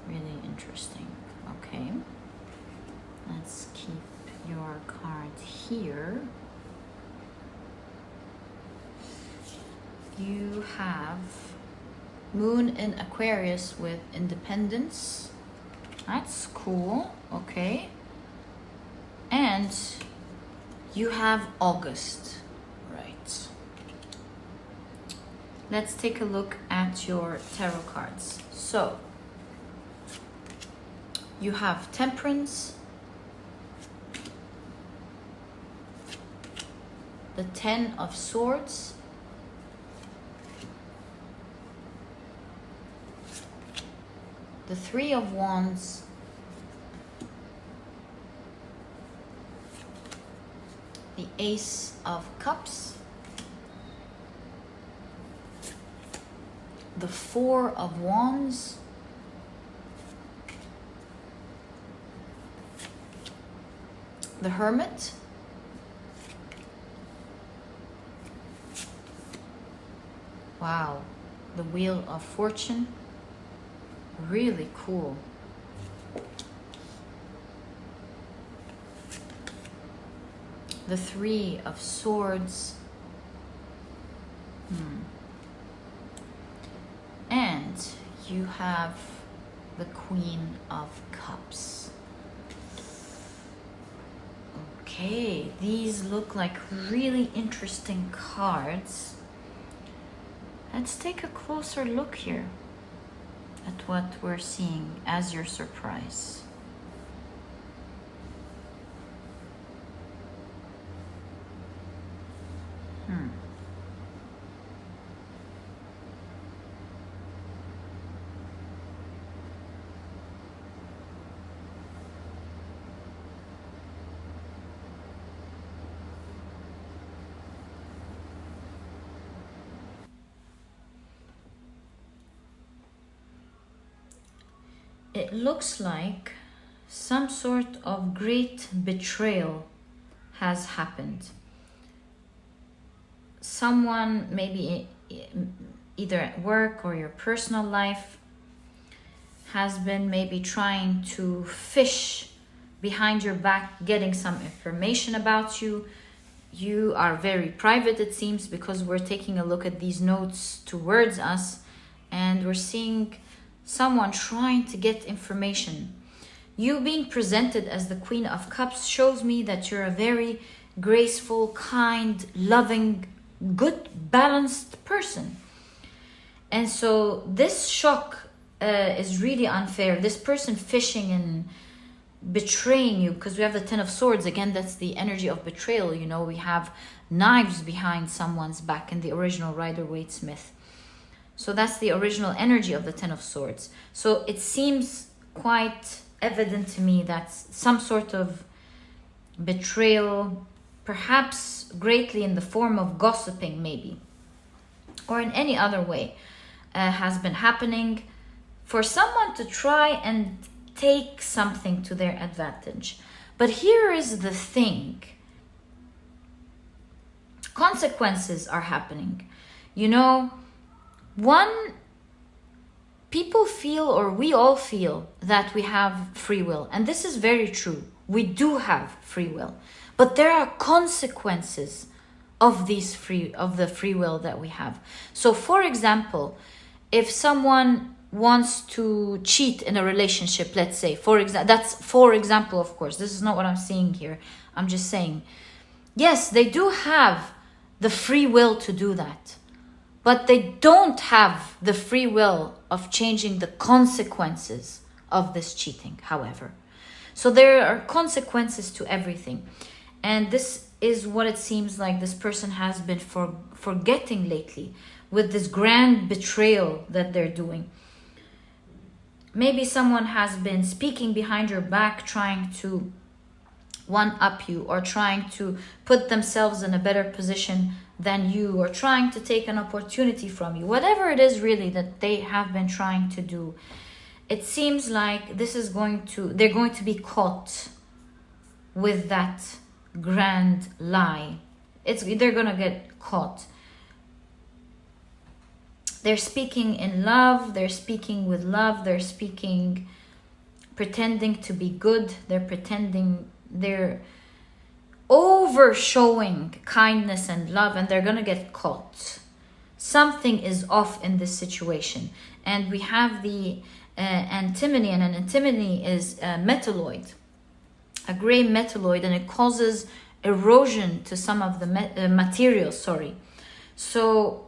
[SPEAKER 1] Really interesting. Okay. Let's keep your card here. You have Moon in Aquarius with Independence. That's cool. Okay. And you have August. Right. Let's take a look at your tarot cards. So, you have Temperance, the 10 of Swords, the 3 of Wands, the Ace of Cups, the 4 of Wands, the Hermit, wow, the Wheel of Fortune, really cool. The 3 of Swords, and you have the Queen of Cups. Okay, these look like really interesting cards. Let's take a closer look here at what we're seeing as your surprise. It looks like some sort of great betrayal has happened. Someone, maybe either at work or your personal life, has been maybe trying to fish behind your back, getting some information about you. You are very private, it seems, because we're taking a look at these notes towards us, and we're seeing someone trying to get information. You being presented as the Queen of Cups shows me that you're a very graceful, kind, loving, good, balanced person. And so this shock is really unfair. This person fishing and betraying you, because we have the Ten of Swords. Again, that's the energy of betrayal. You know, we have knives behind someone's back in the original Rider-Waite-Smith. So that's the original energy of the Ten of Swords. So it seems quite evident to me that some sort of betrayal, perhaps greatly in the form of gossiping maybe, or in any other way, has been happening for someone to try and take something to their advantage. But here is the thing. Consequences are happening. You know, people feel, or we all feel, that we have free will. And this is very true. We do have free will. But there are consequences of the free will that we have. So for example, if someone wants to cheat in a relationship, let's say, that's for example, of course, this is not what I'm saying here. I'm just saying, yes, they do have the free will to do that, but they don't have the free will of changing the consequences of this cheating, however. So there are consequences to everything. And this is what it seems like this person has been forgetting lately with this grand betrayal that they're doing. Maybe someone has been speaking behind your back, trying to one-up you, or trying to put themselves in a better position than you, or trying to take an opportunity from you. Whatever it is really that they have been trying to do, it seems like they're going to be caught with that grand lie. They're going to get caught. They're speaking in love, they're speaking with love, they're speaking pretending to be good, they're over showing kindness and love, and they're gonna get caught. Something is off in this situation. And we have the antimony, and an antimony is a metalloid, a gray metalloid, and it causes erosion to some of the materials, So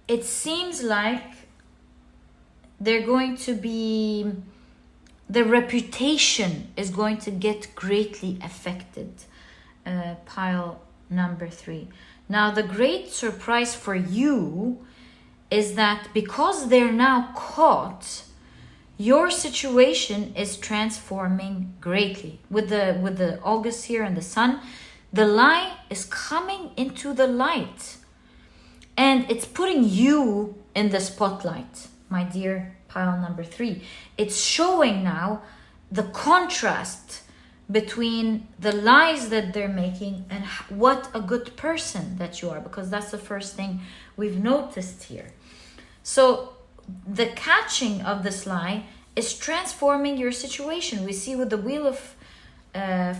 [SPEAKER 1] it seems like the reputation is going to get greatly affected. Pile number 3. Now, the great surprise for you is that because they're now caught, your situation is transforming greatly. With the August here and the sun, the lie is coming into the light. And it's putting you in the spotlight, my dear pile number 3. It's showing now the contrast between the lies that they're making and what a good person that you are, because that's the first thing we've noticed here. So the catching of this lie is transforming your situation. We see with the Wheel of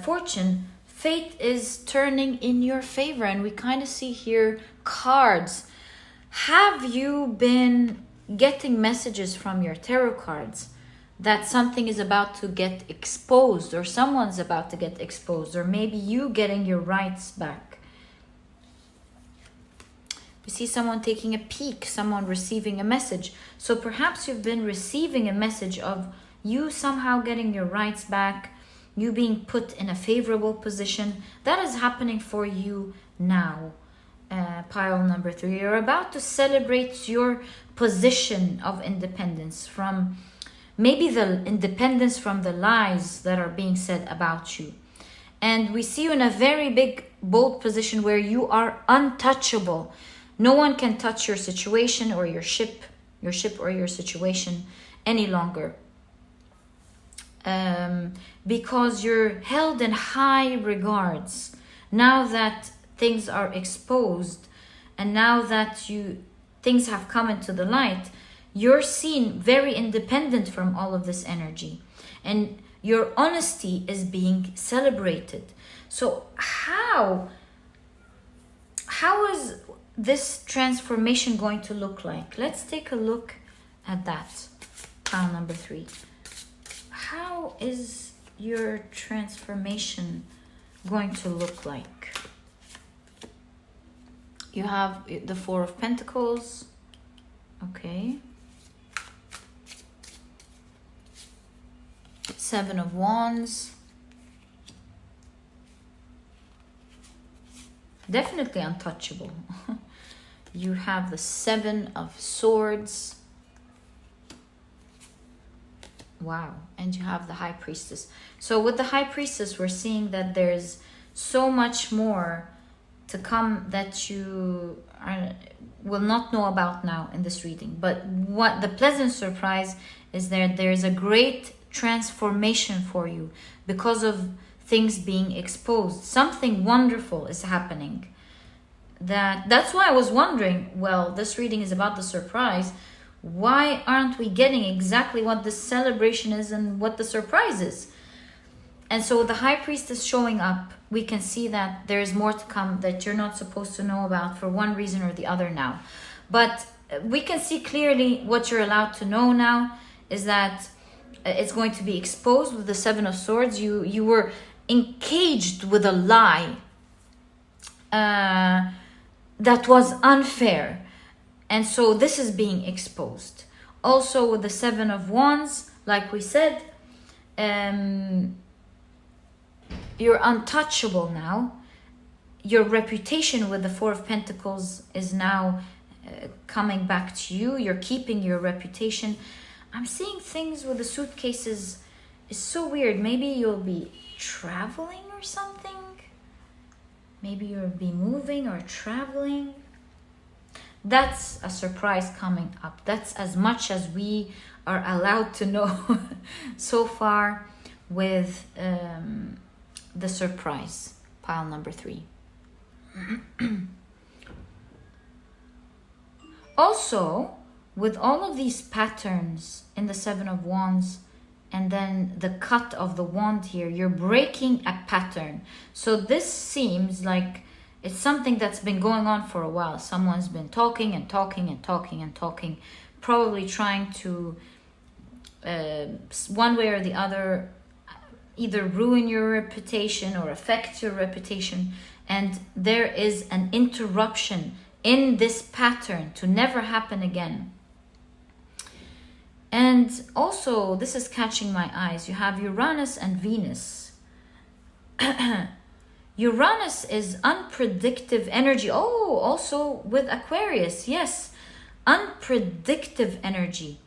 [SPEAKER 1] Fortune, fate is turning in your favor, and we kind of see here cards. Have you been getting messages from your tarot cards that something is about to get exposed, or someone's about to get exposed, or maybe you getting your rights back? We see someone taking a peek, someone receiving a message. So perhaps you've been receiving a message of you somehow getting your rights back, you being put in a favorable position. That is happening for you now. Pile number 3. You're about to celebrate your position of independence from maybe the independence from the lies that are being said about you. And we see you in a very big, bold position where you are untouchable. No one can touch your situation or your ship or your situation any longer. Because you're held in high regards. Now that things are exposed, and now that things have come into the light, you're seen very independent from all of this energy, and your honesty is being celebrated. So how is this transformation going to look like? Let's take a look at that. Pile number 3. How is your transformation going to look like? You have the 4 of Pentacles. Okay. 7 of Wands. Definitely untouchable. You have the 7 of Swords. Wow. And you have the High Priestess. So with the High Priestess, we're seeing that there's so much more to come that you will not know about now in this reading. But what the pleasant surprise is there's a great transformation for you because of things being exposed. Something wonderful is happening. That's why I was wondering, well, this reading is about the surprise. Why aren't we getting exactly what the celebration is and what the surprise is? And so the High Priestess showing up, we can see that there is more to come that you're not supposed to know about for one reason or the other now. But we can see clearly what you're allowed to know now is that it's going to be exposed with the 7 of Swords. You were encaged with a lie that was unfair. And so this is being exposed. Also with the 7 of Wands, like we said, you're untouchable now. Your reputation with the 4 of Pentacles is now coming back to you. You're keeping your reputation. I'm seeing things with the suitcases is so weird. Maybe you'll be traveling or something. Maybe you'll be moving or traveling. That's a surprise coming up. That's as much as we are allowed to know so far with the surprise. Pile number 3. Also, with all of these patterns in the 7 of Wands and then the cut of the wand here, you're breaking a pattern. So this seems like it's something that's been going on for a while. Someone's been talking and talking and talking and talking, probably trying to, one way or the other, either ruin your reputation or affect your reputation. And there is an interruption in this pattern to never happen again. And also, this is catching my eyes. You have Uranus and Venus. Uranus is unpredictable energy. Oh, also with Aquarius. Yes, unpredictable energy.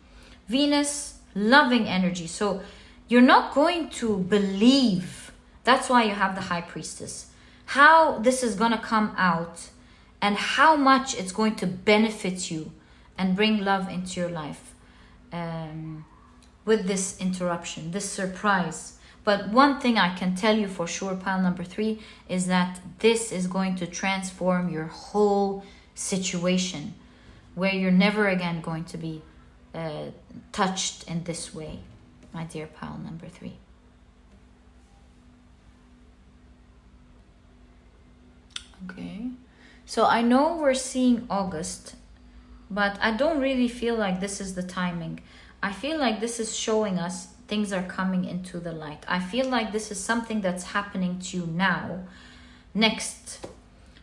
[SPEAKER 1] Venus, loving energy. So you're not going to believe. That's why you have the High Priestess. How this is going to come out and how much it's going to benefit you and bring love into your life. With this interruption, this surprise. But one thing I can tell you for sure, pile number 3, is that this is going to transform your whole situation, where you're never again going to be touched in this way, my dear pile number 3. Okay, so I know we're seeing August, but I don't really feel like this is the timing. I feel like this is showing us things are coming into the light. I feel like this is something that's happening to you now. Next.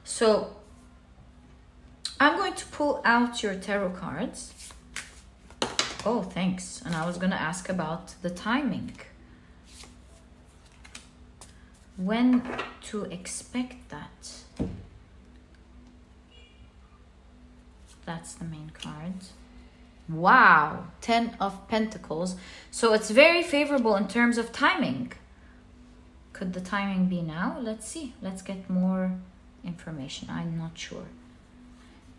[SPEAKER 1] So I'm going to pull out your tarot cards. Oh, thanks. And I was going to ask about the timing. When to expect that? That's the main card. Wow, 10 of Pentacles. So it's very favorable in terms of timing. Could the timing be now? Let's see. Let's get more information. I'm not sure.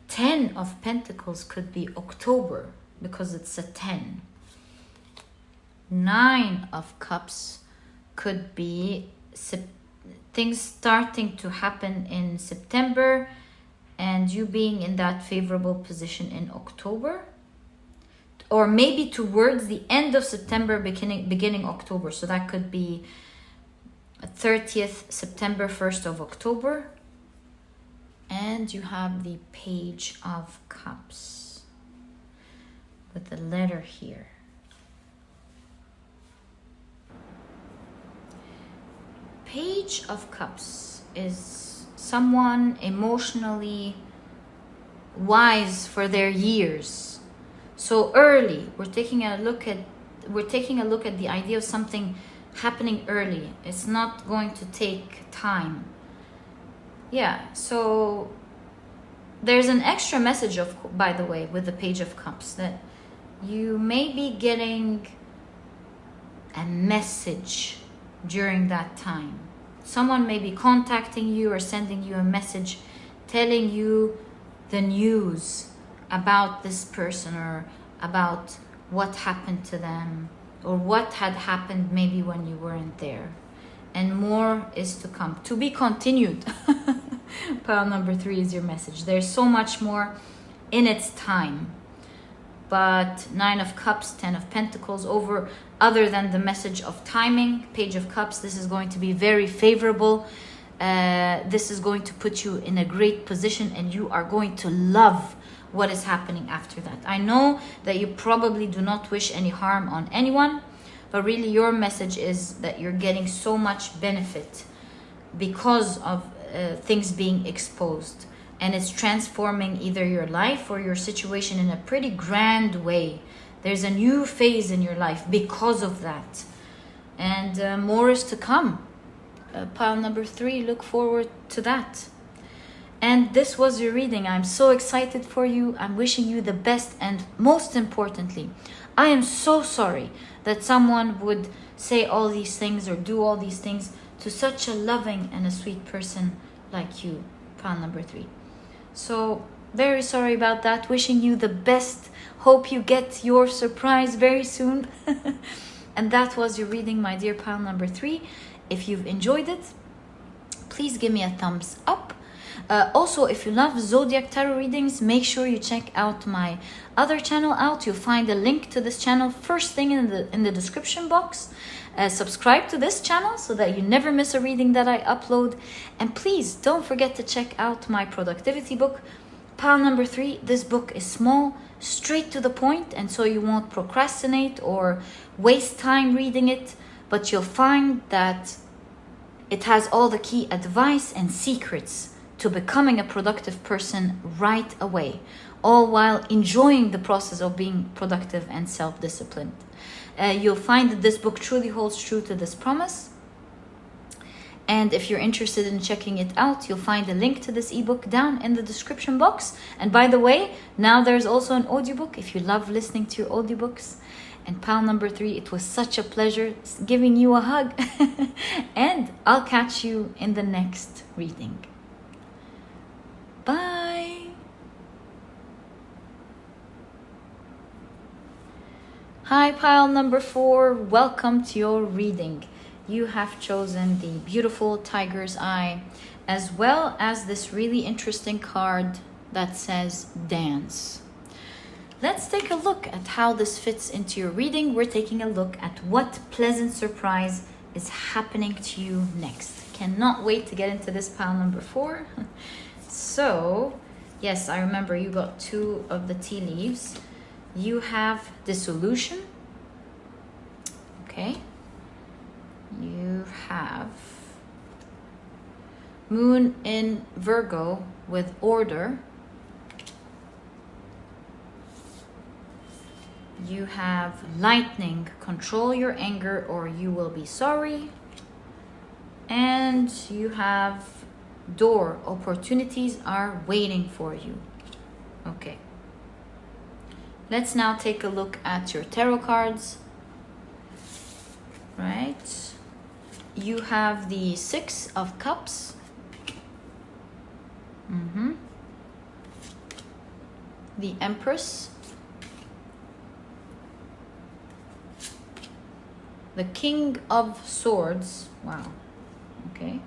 [SPEAKER 1] 10 of Pentacles could be October because it's a 10. 9 of Cups could be things starting to happen in September and you being in that favorable position in October, or maybe towards the end of September, beginning October. So that could be 30th September, 1st of October. And you have the Page of Cups with the letter here. Page of Cups is someone emotionally wise for their years. So early, we're taking a look at the idea of something happening early. It's not going to take time. Yeah, so there's an extra message, by the way, with the Page of Cups, that you may be getting a message during that time. Someone may be contacting you or sending you a message telling you the news about this person, or about what happened to them, or what had happened maybe when you weren't there. And more is to come. To be continued. Pile number 3 is your message. There's so much more in its time. But 9 of Cups, 10 of Pentacles, other than the message of timing, Page of Cups, this is going to be very favorable. This is going to put you in a great position, and you are going to love what is happening after that. I know that you probably do not wish any harm on anyone, but really your message is that you're getting so much benefit because of things being exposed, and it's transforming either your life or your situation in a pretty grand way. There's a new phase in your life because of that, and more is to come. Pile number 3, look forward to that. And this was your reading. I'm so excited for you. I'm wishing you the best, and most importantly, I am so sorry that someone would say all these things or do all these things to such a loving and a sweet person like you, pile number 3. So very sorry about that. Wishing you the best. Hope you get your surprise very soon. And that was your reading, my dear pile number 3. If you've enjoyed it, please give me a thumbs up. Also, if you love zodiac tarot readings, make sure you check out my other channel out. You'll find a link to this channel first thing in the description box. Subscribe to this channel so that you never miss a reading that I upload. And please don't forget to check out my productivity book, pile number 3. This book is small, straight to the point, and so you won't procrastinate or waste time reading it, but you'll find that it has all the key advice and secrets to becoming a productive person right away, all while enjoying the process of being productive and self-disciplined. You'll find that this book truly holds true to this promise. And if you're interested in checking it out, you'll find a link to this ebook down in the description box. And by the way, now there's also an audiobook if you love listening to your audiobooks. And pile number 3, it was such a pleasure giving you a hug. And I'll catch you in the next reading. Bye. Hi, pile number 4. Welcome to your reading. You have chosen the beautiful tiger's eye, as well as this really interesting card that says dance. Let's take a look at how this fits into your reading. We're taking a look at what pleasant surprise is happening to you next. Cannot wait to get into this pile number 4. So, yes, I remember you got 2 of the tea leaves. You have dissolution. Okay. You have moon in Virgo with order. You have lightning, control your anger or you will be sorry. And you have door, opportunities are waiting for you. Okay. Let's now take a look at your tarot cards. Right. You have the 6 of Cups. The Empress. The King of Swords. Wow. Okay.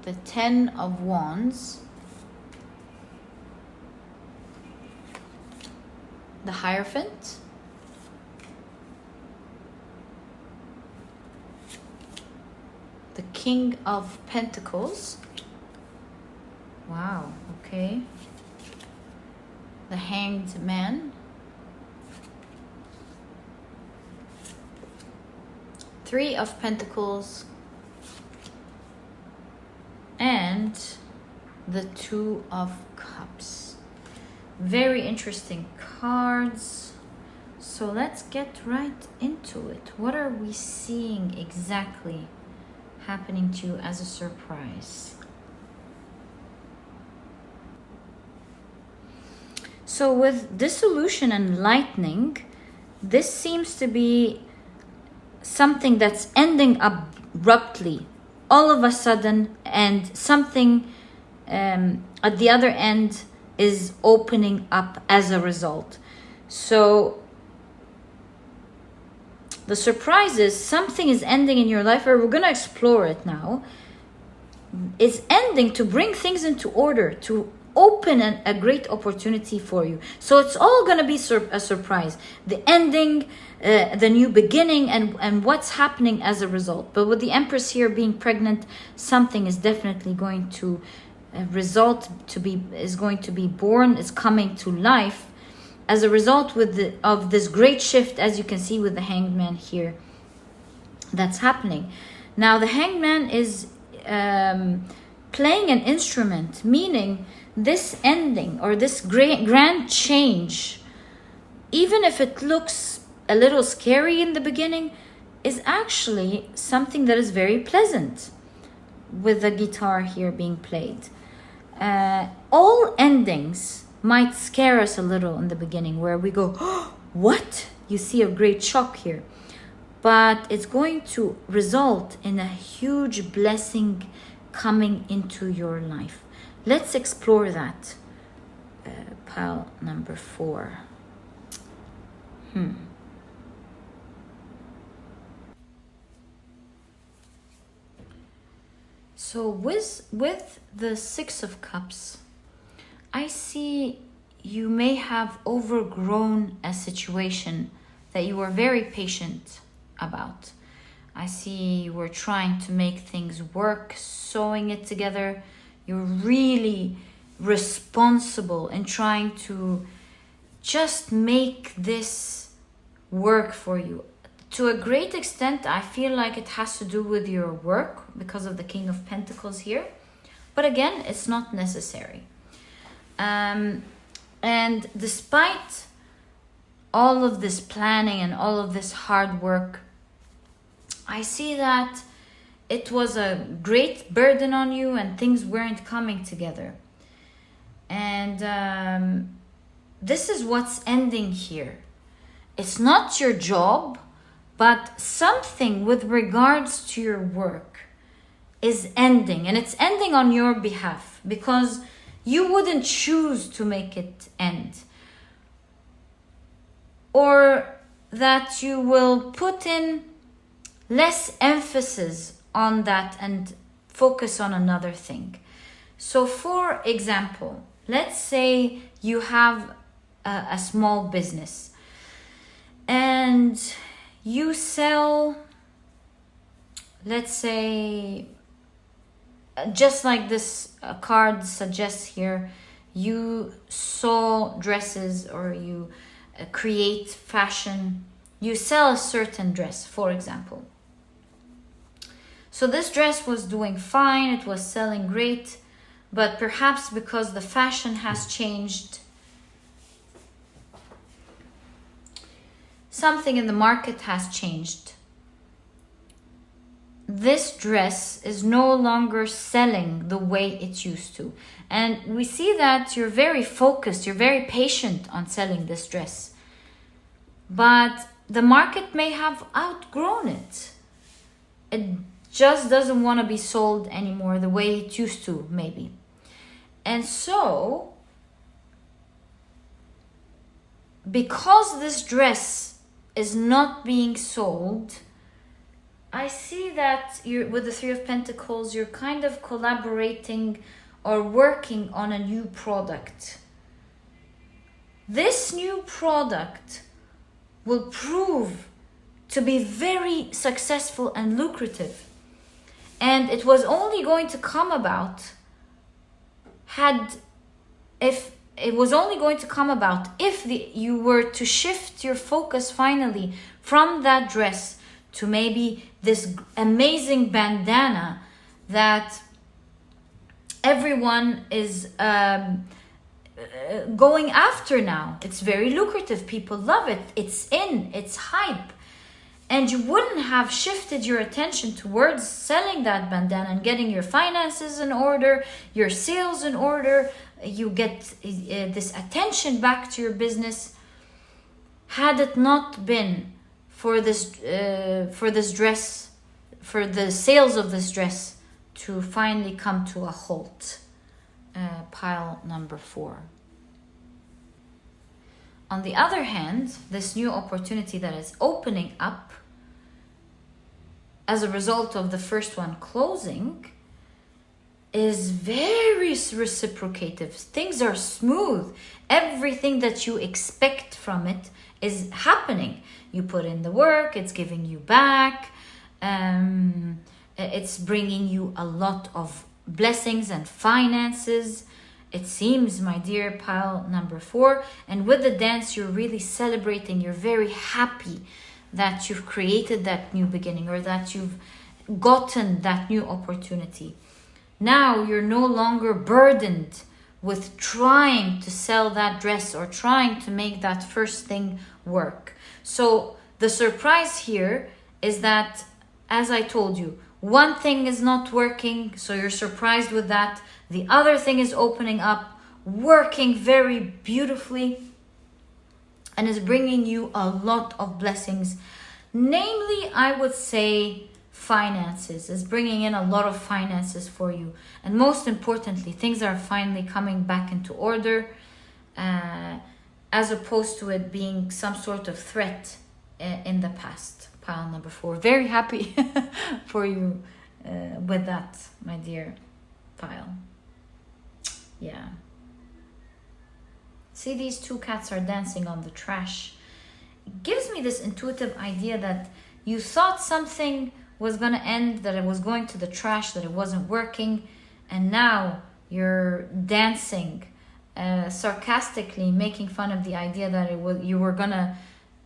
[SPEAKER 1] the Ten of Wands, the Hierophant, the King of Pentacles. Wow, okay. The Hanged Man, Three of Pentacles, and the Two of Cups. Very interesting cards. So let's get right into it. What are we seeing exactly happening to you as a surprise? So with Dissolution and Lightning, this seems to be something that's ending abruptly, all of a sudden, and something at the other end is opening up as a result. So the surprise is something is ending in your life, or we're going to explore it now. It's ending to bring things into order, to open a great opportunity for you. So it's all going to be a surprise. The ending, the new beginning, and what's happening as a result. But with the Empress here being pregnant, something is definitely going to is going to be born, is coming to life as a result of this great shift, as you can see with the Hanged Man here, that's happening. Now the Hanged Man is playing an instrument, meaning this ending or this grand change, even if it looks a little scary in the beginning, is actually something that is very pleasant, with the guitar here being played. All endings might scare us a little in the beginning, where we go, oh, what? You see a great shock here. But it's going to result in a huge blessing coming into your life. Let's explore that. Pile number 4. So with the Six of Cups, I see you may have overgrown a situation that you were very patient about. I see you were trying to make things work, sewing it together. You're really responsible in trying to just make this work for you. To a great extent, I feel like it has to do with your work because of the King of Pentacles here. But again, it's not necessary. And despite all of this planning and all of this hard work, I see that it was a great burden on you and things weren't coming together. And this is what's ending here. It's not your job, but something with regards to your work is ending. And it's ending on your behalf because you wouldn't choose to make it end. Or that you will put in less emphasis on that and focus on another thing. So for example, let's say you have a small business and you sell, let's say, just like this card suggests here, you sew dresses or you create fashion. You sell a certain dress, for example. So this dress was doing fine, it was selling great, but perhaps because the fashion has changed, something in the market has changed. This dress is no longer selling the way it used to. And we see that you're very focused, you're very patient on selling this dress. But the market may have outgrown it. It just doesn't want to be sold anymore the way it used to, maybe. And so, because this dress is not being sold, I see that you're with the Three of Pentacles, you're kind of collaborating or working on a new product. This new product will prove to be very successful and lucrative. And it was only going to come about if you were to shift your focus finally from that dress to maybe this amazing bandana that everyone is going after now. It's very lucrative. People love it. It's hype. And you wouldn't have shifted your attention towards selling that bandana and getting your finances in order, your sales in order. You get this attention back to your business. Had it not been for this dress, for the sales of this dress to finally come to a halt. Pile number 4. On the other hand, this new opportunity that is opening up as a result of the first one closing is very reciprocative. Things are smooth. Everything that you expect from it is happening. You put in the work, it's giving you back. It's bringing you a lot of blessings and finances. It seems, my dear pile number 4. And with the dance, you're really celebrating. You're very happy that you've created that new beginning or that you've gotten that new opportunity. Now you're no longer burdened with trying to sell that dress or trying to make that first thing work. So the surprise here is that, as I told you, one thing is not working, so you're surprised with that. The other thing is opening up, working very beautifully, and is bringing you a lot of blessings. Namely, I would say finances, is bringing in a lot of finances for you. And most importantly, things are finally coming back into order, as opposed to it being some sort of threat in the past. Pile number 4. Very happy for you with that, my dear pile. Yeah. See, these 2 cats are dancing on the trash. It gives me this intuitive idea that you thought something was going to end, that it was going to the trash, that it wasn't working, and now you're dancing, sarcastically making fun of the idea that you were going to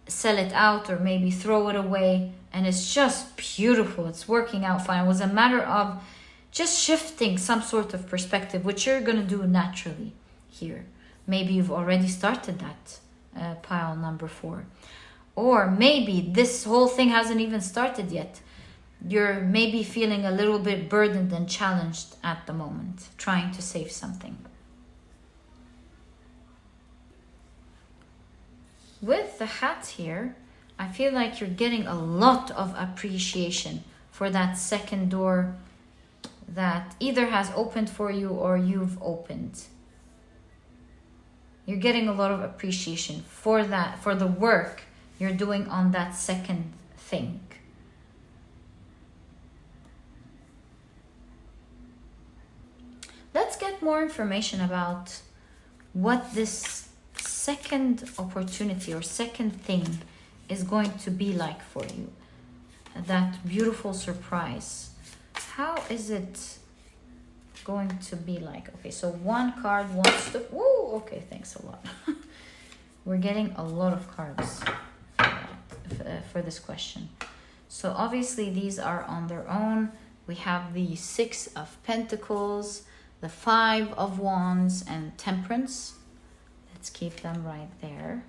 [SPEAKER 1] sell it out or maybe throw it away, and it's just beautiful. It's working out fine. It was a matter of just shifting some sort of perspective, which you're going to do naturally here. Maybe you've already started that, pile number 4. Or maybe this whole thing hasn't even started yet. You're maybe feeling a little bit burdened and challenged at the moment, trying to save something. With the hat here, I feel like you're getting a lot of appreciation for that second door that either has opened for you or you've opened. You're getting a lot of appreciation for that, for the work you're doing on that second thing. Let's get more information about what this second opportunity or second thing is going to be like for you. That beautiful surprise. How is it going to be like? Okay, so one card wants to... Woo! Okay, thanks a lot. We're getting a lot of cards for this question. So obviously these are on their own. We have the 6 of Pentacles, the 5 of Wands, and Temperance. Let's keep them right there.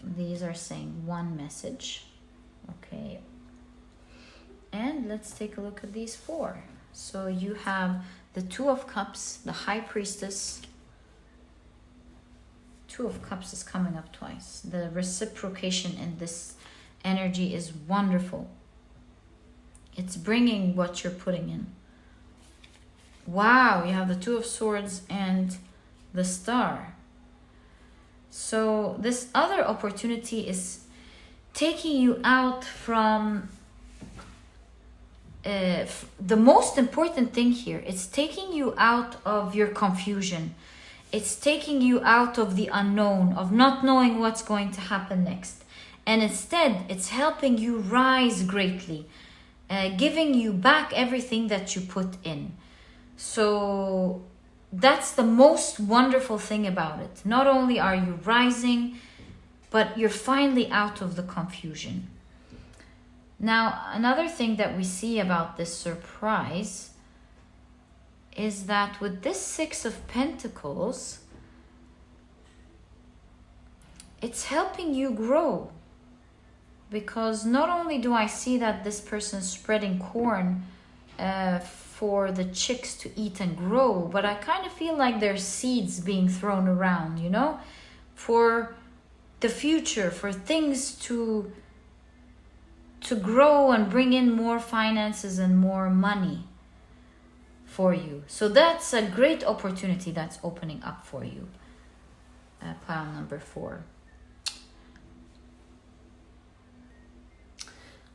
[SPEAKER 1] These are saying one message. Okay. And let's take a look at these 4. So you have the 2 of Cups, the High Priestess. 2 of Cups is coming up twice. The reciprocation in this energy is wonderful. It's bringing what you're putting in. Wow, you have the 2 of Swords and the Star. So this other opportunity is taking you out from the most important thing here, it's taking you out of your confusion. It's taking you out of the unknown, of not knowing what's going to happen next. And instead, it's helping you rise greatly, giving you back everything that you put in. So that's the most wonderful thing about it. Not only are you rising, but you're finally out of the confusion. Now, another thing that we see about this surprise is that with this Six of Pentacles, it's helping you grow. Because not only do I see that this person is spreading corn for the chicks to eat and grow, but I kind of feel like there's seeds being thrown around, you know, for the future, for things to grow and bring in more finances and more money for you. So that's a great opportunity that's opening up for you. Pile number 4.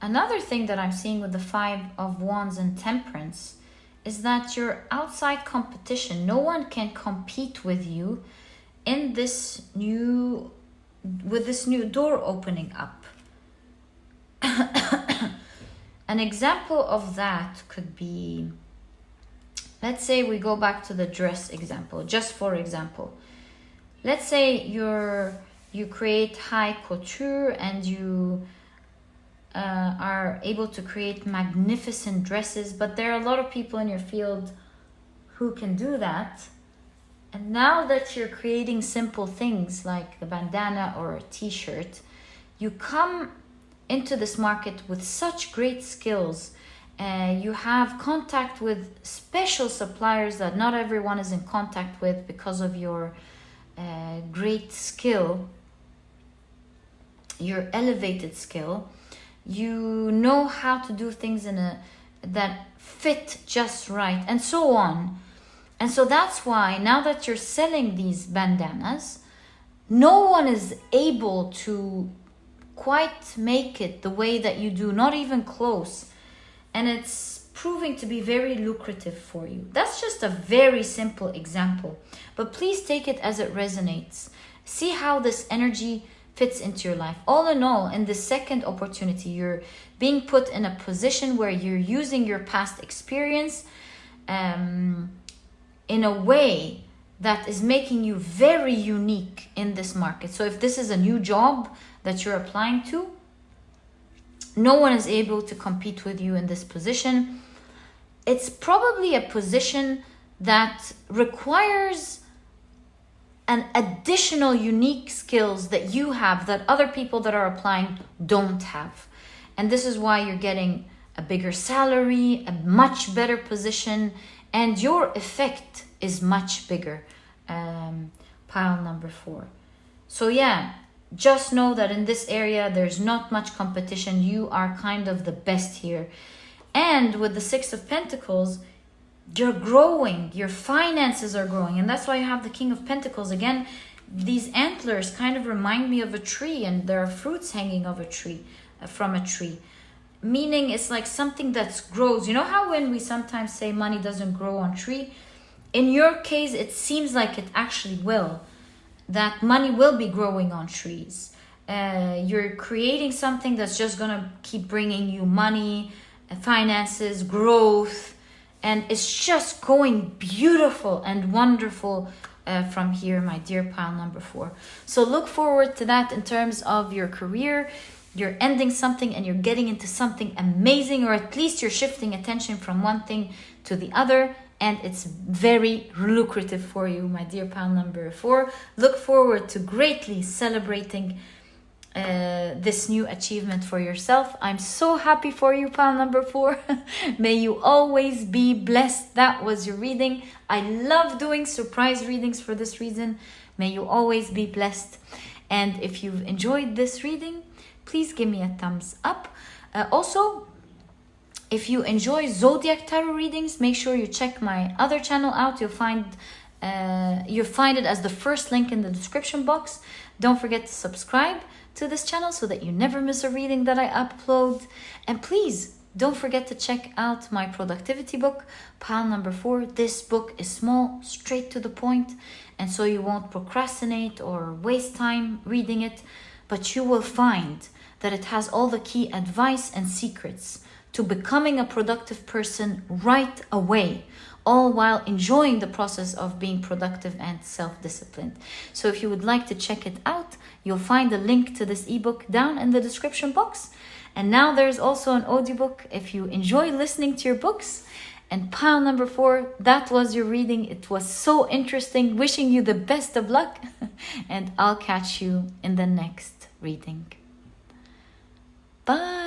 [SPEAKER 1] Another thing that I'm seeing with the 5 of Wands and Temperance is that your outside competition, no one can compete with you in this new, with this new door opening up. An example of that could be, let's say we go back to the dress example, just for example. Let's say you create high couture and you are able to create magnificent dresses, but there are a lot of people in your field who can do that. And now that you're creating simple things like the bandana or a t-shirt, you come into this market with such great skills. You have contact with special suppliers that not everyone is in contact with because of your great skill, your elevated skill. You know how to do things that fit just right, and so on. And so that's why now that you're selling these bandanas, no one is able to quite make it the way that you do, not even close. And it's proving to be very lucrative for you. That's just a very simple example, but please take it as it resonates. See how this energy fits into your life. All in all, in the second opportunity, you're being put in a position where you're using your past experience in a way that is making you very unique in this market. So if this is a new job that you're applying to, no one is able to compete with you in this position. It's probably a position that requires an additional unique skills that you have that other people that are applying don't have. And this is why you're getting a bigger salary, a much better position, and your effect is much bigger. Pile number 4. So yeah, just know that in this area, there's not much competition. You are kind of the best here. And with the 6 of Pentacles, you're growing, your finances are growing. And that's why you have the King of Pentacles. Again, these antlers kind of remind me of a tree, and there are fruits hanging of a tree, from a tree. Meaning it's like something that grows. You know how when we sometimes say money doesn't grow on tree? In your case, it seems like it actually will. That money will be growing on trees. You're creating something that's just going to keep bringing you money, finances, growth. And it's just going beautiful and wonderful from here, my dear pile number 4. So look forward to that in terms of your career. You're ending something and you're getting into something amazing, or at least you're shifting attention from one thing to the other. And it's very lucrative for you, my dear pile number 4. Look forward to greatly celebrating this new achievement for yourself. I'm so happy for you, pile number 4. May you always be blessed. That was your reading. I love doing surprise readings for this reason. May you always be blessed. And if you've enjoyed this reading, please give me a thumbs up. Also, if you enjoy Zodiac Tarot readings, make sure you check my other channel out. You'll find it as the first link in the description box. Don't forget to subscribe to this channel so that you never miss a reading that I upload. And please don't forget to check out my productivity book, pile number 4. This book is small, straight to the point, and so you won't procrastinate or waste time reading it, but you will find that it has all the key advice and secrets to becoming a productive person right away, all while enjoying the process of being productive and self-disciplined. So if you would like to check it out, you'll find a link to this ebook down in the description box. And now there's also an audiobook if you enjoy listening to your books. And pile number 4, that was your reading. It was so interesting. Wishing you the best of luck. And I'll catch you in the next reading. Bye.